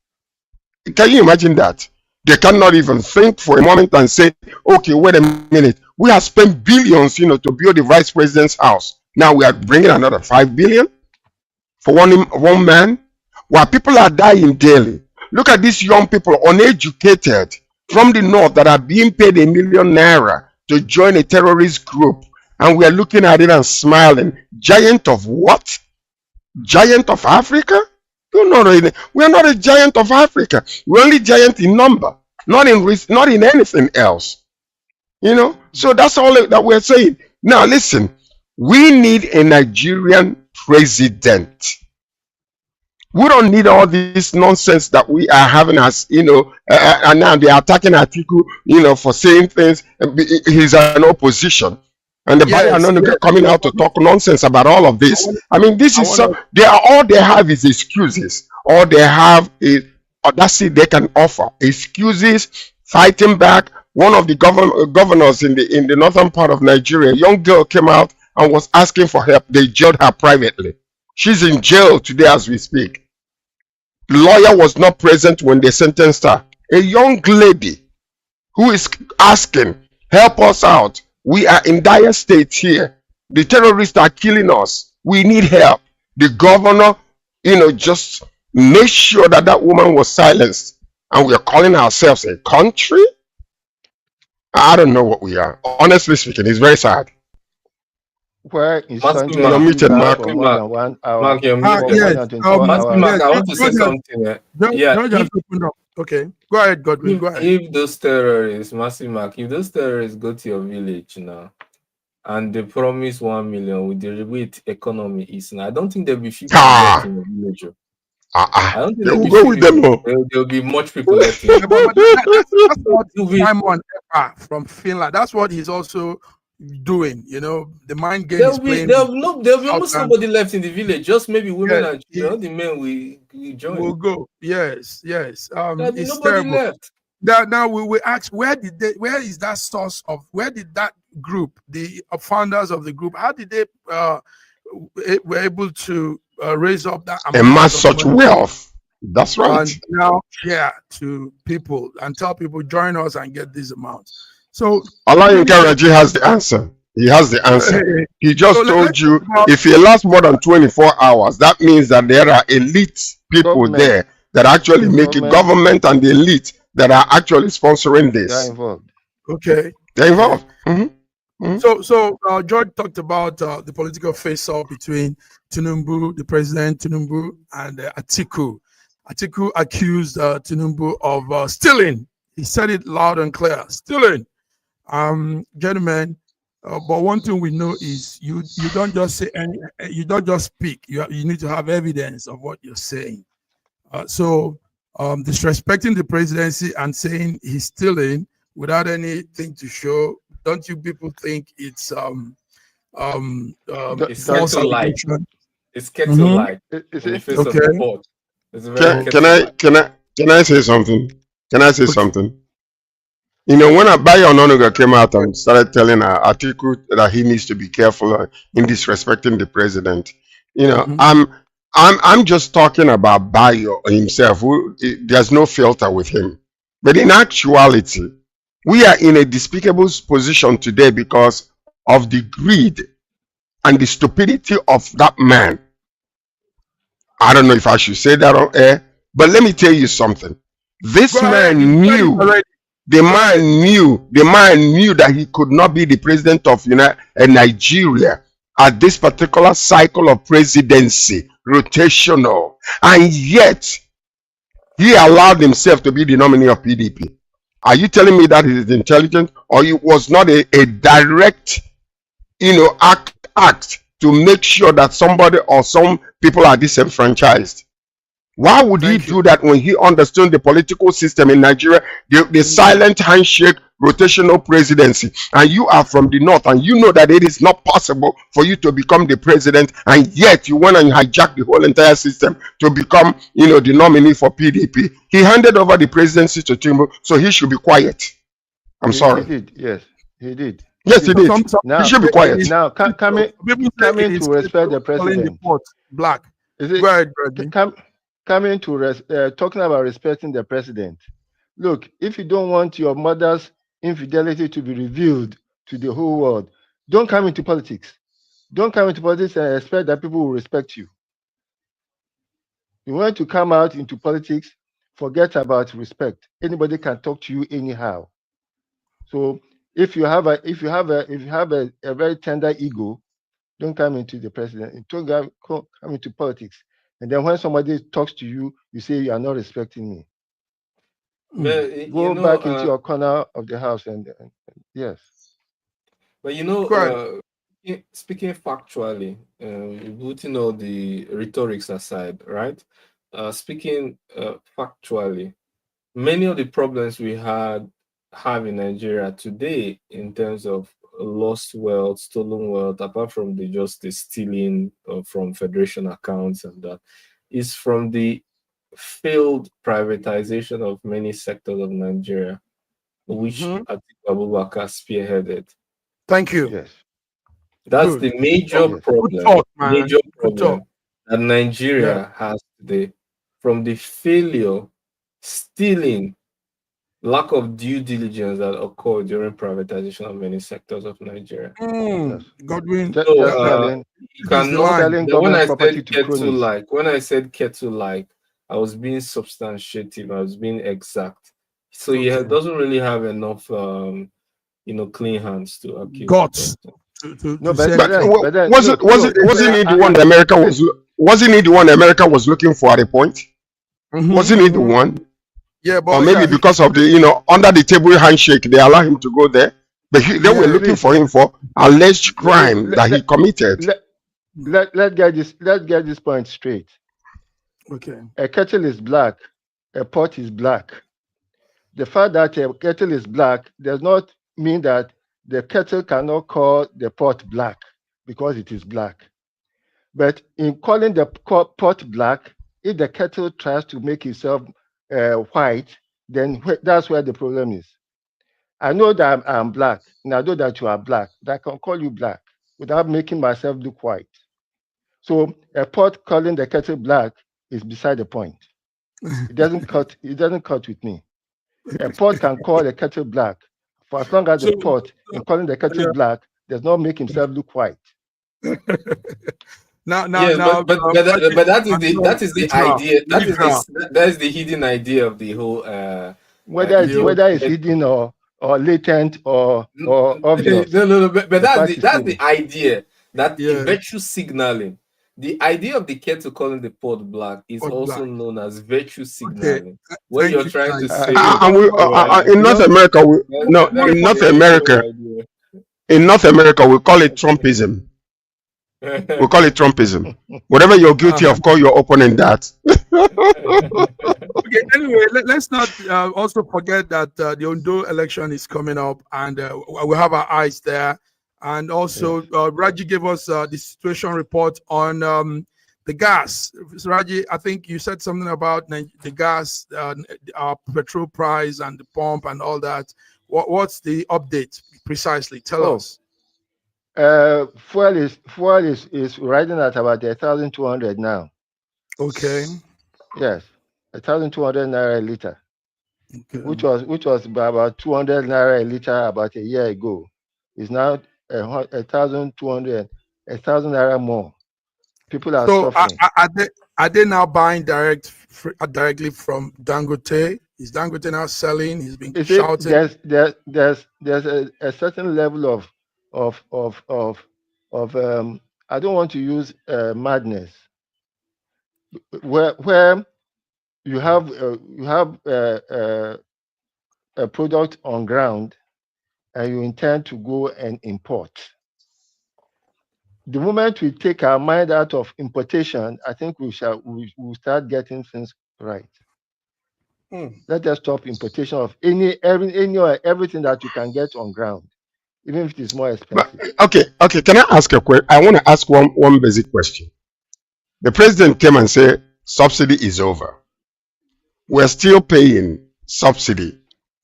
Can you imagine that? They cannot even think for a moment and say, okay, wait a minute. We have spent billions, to build the vice president's house. Now we are bringing another 5 billion for one man. While people are dying daily. Look at these young people, uneducated, from the north, that are being paid ₦1 million to join a terrorist group. And we are looking at it and smiling. Giant of what? Giant of Africa? We are not a giant of Africa. We're only giant in number, not in anything else. So that's all that we're saying. Now listen, we need a Nigerian president. We don't need all this nonsense that we are having as, and now they are attacking Atiku, for saying things. He's an opposition. And the body are not coming out to talk nonsense about all of this. I mean, all they have is excuses. All they have is, that's it they can offer. Excuses, fighting back. One of the governors in the northern part of Nigeria, a young girl came out and was asking for help. They jailed her privately. She's in jail today as we speak. The lawyer was not present when they sentenced her. A young lady who is asking, help us out. We are in dire state here. The terrorists are killing us. We need help. The governor, just made sure that woman was silenced. And we are calling ourselves a country? I don't know what we are. Honestly speaking, it's very sad. Where is You're muted, Mark. for more than 1 hour? Mark, you're muted. Mark, I want to say something. Okay, go ahead, Godwin. Go ahead. If those terrorists, Massive Mark, if those terrorists go to your village now and they promise 1 million with the way economy is now, I don't think there'll be 50 left in the village. I don't think they will go with them. There'll be much people left in That's what Simon from Finland. That's what he's also, doing? You know, the mind game is playing. There'll be almost nobody left in the village. Just maybe women and children. The men we join. Will go. Yes. There's It's nobody terrible. left. Now we ask, where is that source of, where did that group, the founders of the group, how did they were able to raise up that amount, amass such wealth? That's right. And now, to people and tell people, join us and get this amount. So Olayinka Raji has the answer. He has the answer. He just told you, if it lasts more than 24 hours, that means that there are elite people there that actually make it, government and the elite that are actually sponsoring this. They're involved. Okay. They're involved. Mm-hmm. So George talked about the political face-off between Tinubu, the president Tinubu, and Atiku. Atiku accused Tinubu of stealing. He said it loud and clear, stealing. Gentlemen, but one thing we know is you don't just say you don't just speak. You need to have evidence of what you're saying. So disrespecting the presidency and saying he's stealing without anything to show, don't you people think it's false allegation? It's kettle-like. Is in it? the face of Okay. the pot. It's very Can I say something? Can I say something? You know, when Abayo Ononuga came out and started telling Atiku that he needs to be careful in disrespecting the president, you know, I'm just talking about Bayo himself. There's no filter with him. But in actuality, we are in a despicable position today because of the greed and the stupidity of that man. I don't know if I should say that on air, but let me tell you something. This man knew. The man knew that he could not be the president of Nigeria at this particular cycle of presidency, rotational, and yet he allowed himself to be the nominee of PDP. Are you telling me that he is intelligent, or it was not a direct, act to make sure that somebody or some people are disenfranchised? Why would he do that when he understood the political system in Nigeria, the silent handshake rotational presidency, and you are from the north and you know that it is not possible for you to become the president, and yet you went and hijacked the whole entire system to become, the nominee for PDP. He handed over the presidency to Tinubu, so he should be quiet. I'm sorry. He did, yes, he did. Yes, he did. Now, he should be quiet. Now, coming to respect the president. Black. Is it? Go ahead, coming to talking about respecting the president. Look, if you don't want your mother's infidelity to be revealed to the whole world, don't come into politics. Don't come into politics and expect that people will respect you. You want to come out into politics, forget about respect. Anybody can talk to you anyhow. So if you have a very tender ego, don't come into the president. Don't come into politics. And then when somebody talks to you, you say you are not respecting me. Go back into your corner of the house and yes. But speaking factually, putting all the rhetorics aside, right? Speaking factually, many of the problems we have in Nigeria today in terms of lost wealth, stolen wealth, apart from the stealing from federation accounts and that, is from the failed privatization of many sectors of Nigeria, which Atiku Abubakar spearheaded. Thank you. Yes. That's the major problem. That Nigeria has today, from the failure, stealing, lack of due diligence that occurred during privatization of many sectors of Nigeria. Godwin, when I said kettle-like, I was being substantiative. I was being exact. So he doesn't really have enough, clean hands to accuse. Guts. Wasn't he the one that America was? Wasn't he the one America was looking for at a point? Wasn't he the one? Yeah, but or maybe because of the under the table handshake, they allow him to go there. But they were looking for him for alleged crime that he committed. Let's get this point straight. Okay. A kettle is black, a pot is black. The fact that a kettle is black does not mean that the kettle cannot call the pot black because it is black. But in calling the pot black, if the kettle tries to make itself white, then that's where the problem is. I know that I'm black, and I know that you are black, but I can call you black without making myself look white. So a pot calling the kettle black is beside the point. It doesn't cut. It doesn't cut with me. A pot can call the kettle black for as long as the So, pot, in calling the kettle black, does not make himself look white. now, Yes, but that is the idea. neutral. That is the hidden idea of the whole Whether ideology. it's hidden or latent or obvious. No, but that's fact the idea that Yeah. virtue signaling. The idea of the kettle calling the pot black is Pot also black. known as virtue signaling. When Thank you're you, trying to guys. say And we, in North America, in North America, we call it Trumpism. We call it Trumpism. Whatever you're guilty of, call your opponent that. Okay, anyway, let's not also forget that the Ondo election is coming up, and we have our eyes there. And also, Raji gave us the situation report on the gas. So Raji, I think you said something about the gas, our petrol price, and the pump, and all that. What's the update precisely? Tell us. Fuel is riding at about 1,200 now. Okay. Yes, 1,200 naira a liter, Okay. which was about 200 naira a liter about a year ago. Is now 1,200, 1,000 naira more. People are suffering. Are they now buying directly from Dangote? Is Dangote now selling? He's been shouting. There's a certain level of I don't want to use madness, where you have a product on ground and you intend to go and import. The moment we take our mind out of importation, I think we'll start getting things right. Let us stop importation of everything that you can get on ground, even if it is more expensive. Okay. Can I ask a question? I want to ask one basic question. The president came and said subsidy is over. We're still paying subsidy,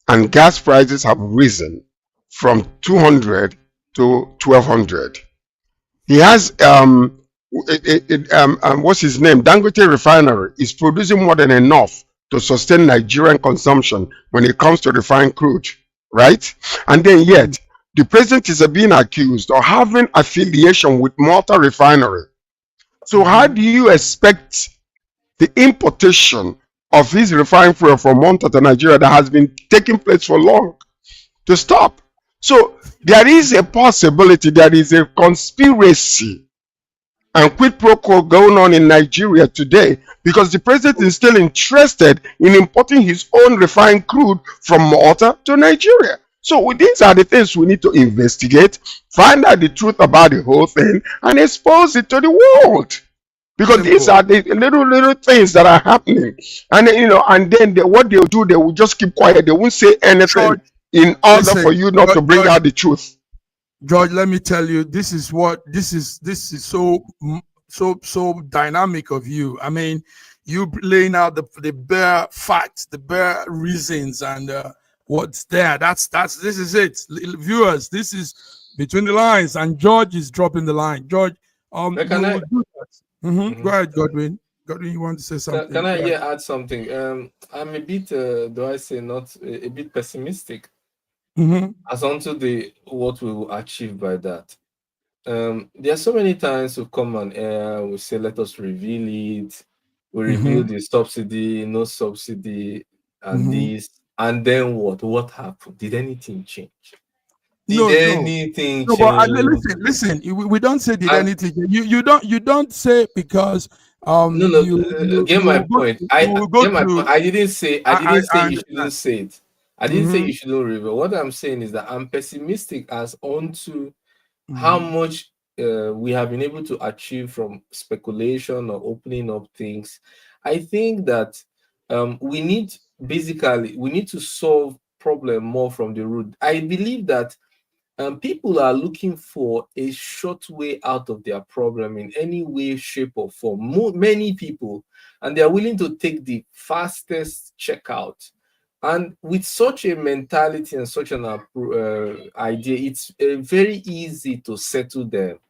and gas prices have risen from 200 to 1,200. He has what's his name? Dangote Refinery is producing more than enough to sustain Nigerian consumption when it comes to refined crude, right? And then yet the president is being accused of having affiliation with Malta Refinery. So how do you expect the importation of his refined fuel from Malta to Nigeria that has been taking place for long to stop? So there is a possibility, there is a conspiracy and quid pro quo going on in Nigeria today because the president is still interested in importing his own refined crude from Malta to Nigeria. So these are the things we need to investigate, find out the truth about the whole thing, and expose it to the world. Because these are the little things that are happening. And and then what they'll do, they will just keep quiet. They won't say anything in order for you not to bring out the truth. George, let me tell you, this is so dynamic of you. I mean, you laying out the bare facts, the bare reasons, and what's there. This is it, viewers. This is Between the Lines, and George is dropping the line. George, Go ahead, Godwin. Godwin, you want to say something? Can I add something? I'm a bit, do I say not a bit pessimistic as onto what we will achieve by that. There are so many times we come on air, we say let us reveal it, we reveal the subsidy, no subsidy, and this, and then what happened? Did anything change? Anything change? But listen. We don't say did anything. You don't say because Get my point. I didn't say you shouldn't say it. I didn't say you shouldn't reveal. What I'm saying is that I'm pessimistic as onto how much we have been able to achieve from speculation or opening up things. I think that we need to solve problem more from the root. I believe that people are looking for a short way out of their problem in any way, shape, or form. Many people, and they are willing to take the fastest checkout. And with such a mentality and such an idea, it's very easy to settle them,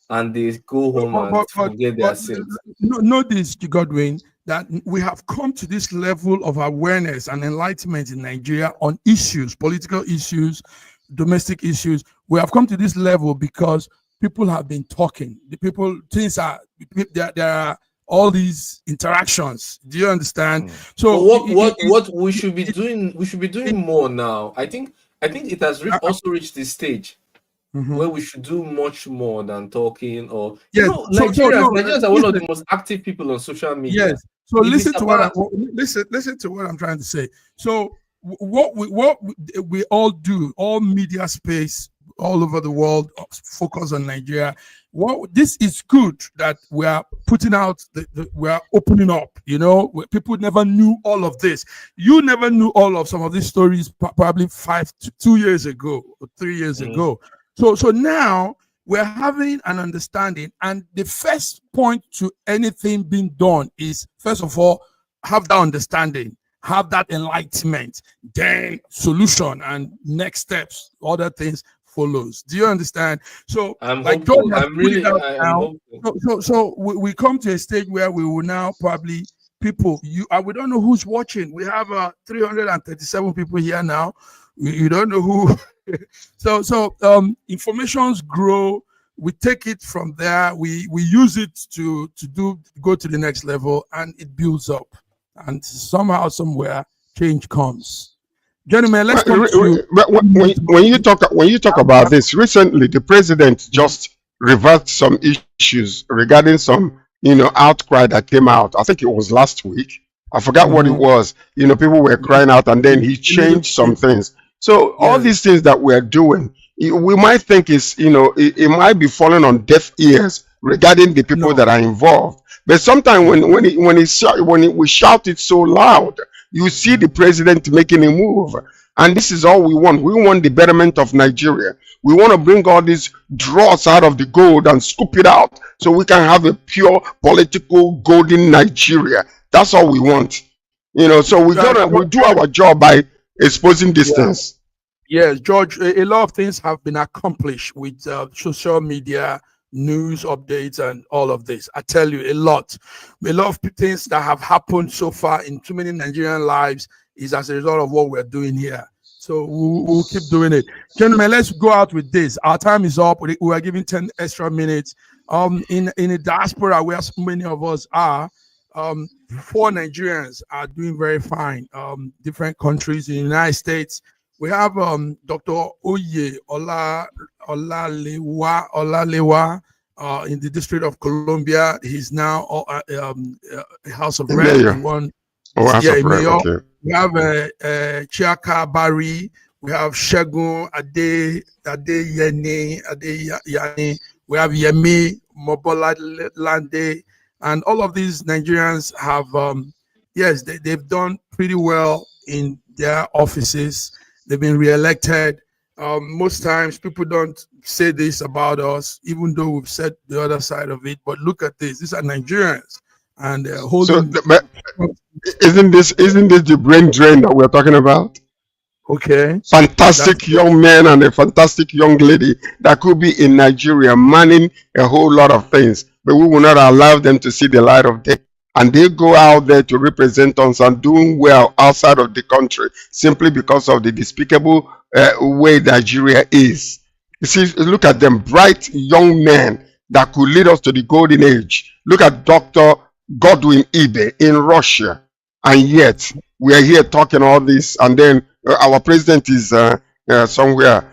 and they go home and forget their sins. Know this, Godwin, that we have come to this level of awareness and enlightenment in Nigeria on issues, political issues, domestic issues. We have come to this level because people have been talking. There are all these interactions. Do you understand? So what we should be doing? We should be doing more now. I think it has also reached this stage where we should do much more than talking. Or Nigerians are one of the most active people on social media. Yes. So listen to what I'm trying to say. So what we all do, all media space all over the world, focus on Nigeria. This is good that we are putting out, we are opening up, people never knew all of this. You never knew all of some of these stories probably 2 years ago or 3 years ago. So now we're having an understanding, and the first point to anything being done is, first of all, have that understanding, have that enlightenment, then solution and next steps, other things follows. Do you understand? So we come to a stage where we will now probably we don't know who's watching. We have 337 people here now. You don't know who. so informations grow. We take it from there. We use it to go to the next level, and it builds up. And somehow, somewhere, change comes. Gentlemen, let's come to when you talk about this. Recently, the president just reversed some issues regarding some outcry that came out. I think it was last week. I forgot what it was. People were crying out, and then he changed some things. So all these things that we're doing, we might think it might be falling on deaf ears regarding the people that are involved. But sometimes when we shout it so loud, you see the president making a move. And this is all we want. We want the betterment of Nigeria. We want to bring all these dross out of the gold and scoop it out so we can have a pure political golden Nigeria. That's all we want. So we do our job by exposing these things. Yes, George, a lot of things have been accomplished with social media, news updates, and all of this. I tell you, a lot of things that have happened so far in too many Nigerian lives is as a result of what we're doing here. So we'll keep doing it. Gentlemen, let's go out with this. Our time is up. We are giving 10 extra minutes. In the diaspora, where so many of us are, 4 Nigerians are doing very fine. Different countries. In the United States, we have Dr. Oye Olalewa in the District of Columbia. He's now House of Rep. House of Rep. Okay. We have Chiaka Bari. We have Shegun Adeyene. We have Yemi Mobolalande. And all of these Nigerians have, they've done pretty well in their offices. They've been re-elected. Most times people don't say this about us, even though we've said the other side of it. But look at this. These are Nigerians. And isn't this the brain drain that we're talking about? Okay. Fantastic young man and a fantastic young lady that could be in Nigeria manning a whole lot of things, but we will not allow them to see the light of day. And they go out there to represent us and doing well outside of the country simply because of the despicable way Nigeria is. You see, look at them, bright young men that could lead us to the golden age. Look at Dr. Godwin Ibe in Russia. And yet, we are here talking all this, and then our president is somewhere,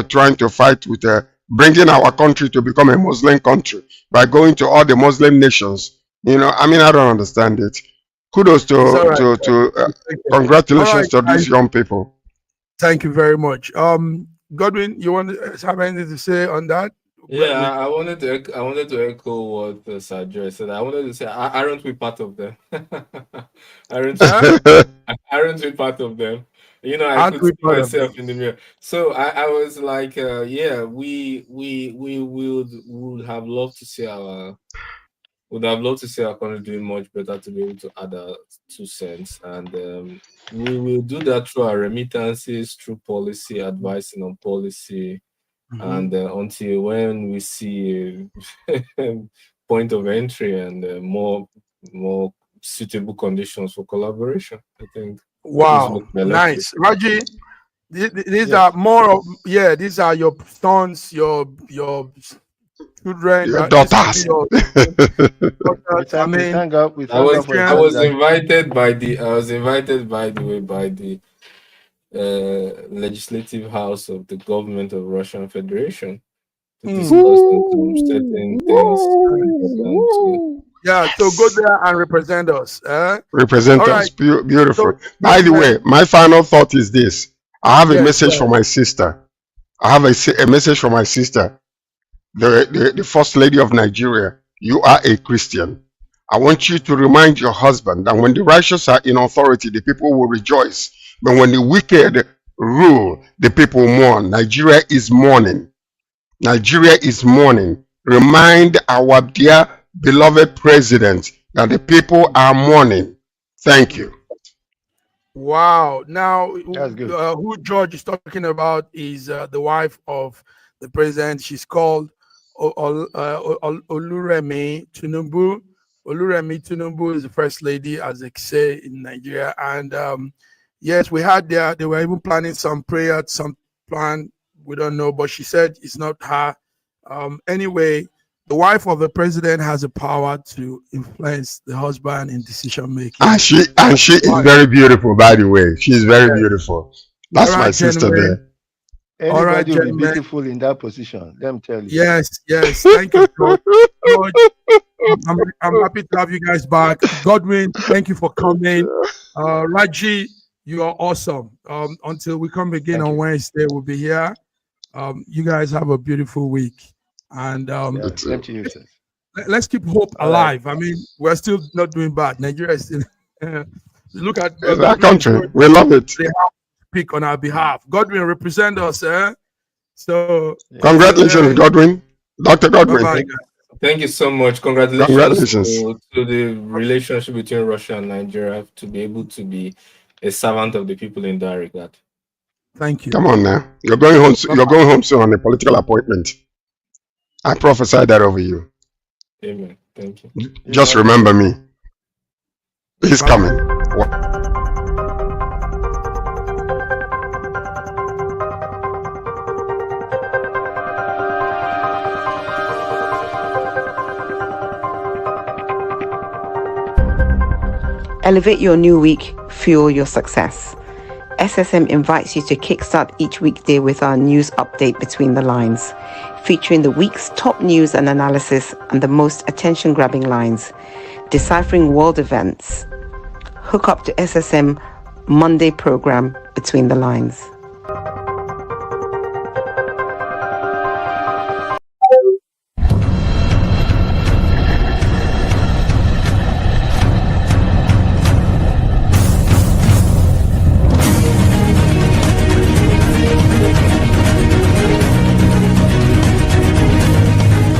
trying to fight with bringing our country to become a Muslim country by going to all the Muslim nations. I don't understand it. Kudos to congratulations to these young people. Thank you very much. Godwin, you want to have anything to say on that? Yeah, I wanted to echo what Sir Joy said. I wanted to say, aren't we part of them? aren't we part of them? You know, I Aren't could we see proud of myself you? in the mirror. So I was like, yeah, we would have loved to see our country doing much better to be able to add our 2 cents, and we will do that through our remittances, through policy, advising on policy, and until when we see a point of entry and more suitable conditions for collaboration, I think is what Wow, we're left with. nice, Raji. These Yes. are more of, yeah. These are your sons, your children. Your This could be daughters. your daughters. I We mean, thank God. We I thank God was for the I fact was Nigerians. that invited by the way by the legislative house of the government of Russian Federation to discuss on some certain things important to. Yeah, so go there and represent us. Represent All us. right. Beautiful. So, By the way, my final thought is this. I have a yes, message for my sister. I have a message for my sister, the First Lady of Nigeria. You are a Christian. I want you to remind your husband that when the righteous are in authority, the people will rejoice. But when the wicked rule, the people mourn. Nigeria is mourning. Nigeria is mourning. Remind our dear beloved president that the people are mourning. Thank you. Wow. Now, that's good. who George is talking about is the wife of the president. She's called Oluremi Tinubu. Oluremi Tinubu is the first lady, as they say in Nigeria. And yes, we had they were even planning some prayer, some plan. We don't know, but she said it's not her. Anyway, the wife of the president has the power to influence the husband in decision making. And she is very beautiful, by the way. She is very beautiful. That's All right, my sister gentlemen. there. All right, Anybody will be gentlemen. beautiful in that position. Let me tell you. Yes. Thank you, George. George, I'm happy to have you guys back. Godwin, thank you for coming. Raji, you are awesome. Until we come again Thank on you. Wednesday, we'll be here. You guys have a beautiful week. And Yeah, same to you, sir. let's keep hope All right. alive. I mean, we're still not doing bad. Nigeria is still look at It's our Godwin is country. going We love it. to speak on our behalf. Godwin, represent us, eh? So Congratulations, Godwin. Dr. Godwin. bye-bye. Thank you so much. Congratulations, Congratulations. to the relationship between Russia and Nigeria, to be able to be a servant of the people in that regard. Thank you. Come on now. You're going home. You're going home soon on a political appointment. I prophesy that over you. Amen. Thank you. Just remember me. He's coming. Elevate your new week, fuel your success. SSM invites you to kickstart each weekday with our news update Between the Lines, featuring the week's top news and analysis and the most attention-grabbing lines, deciphering world events. Hook up to SSM Monday program Between the Lines.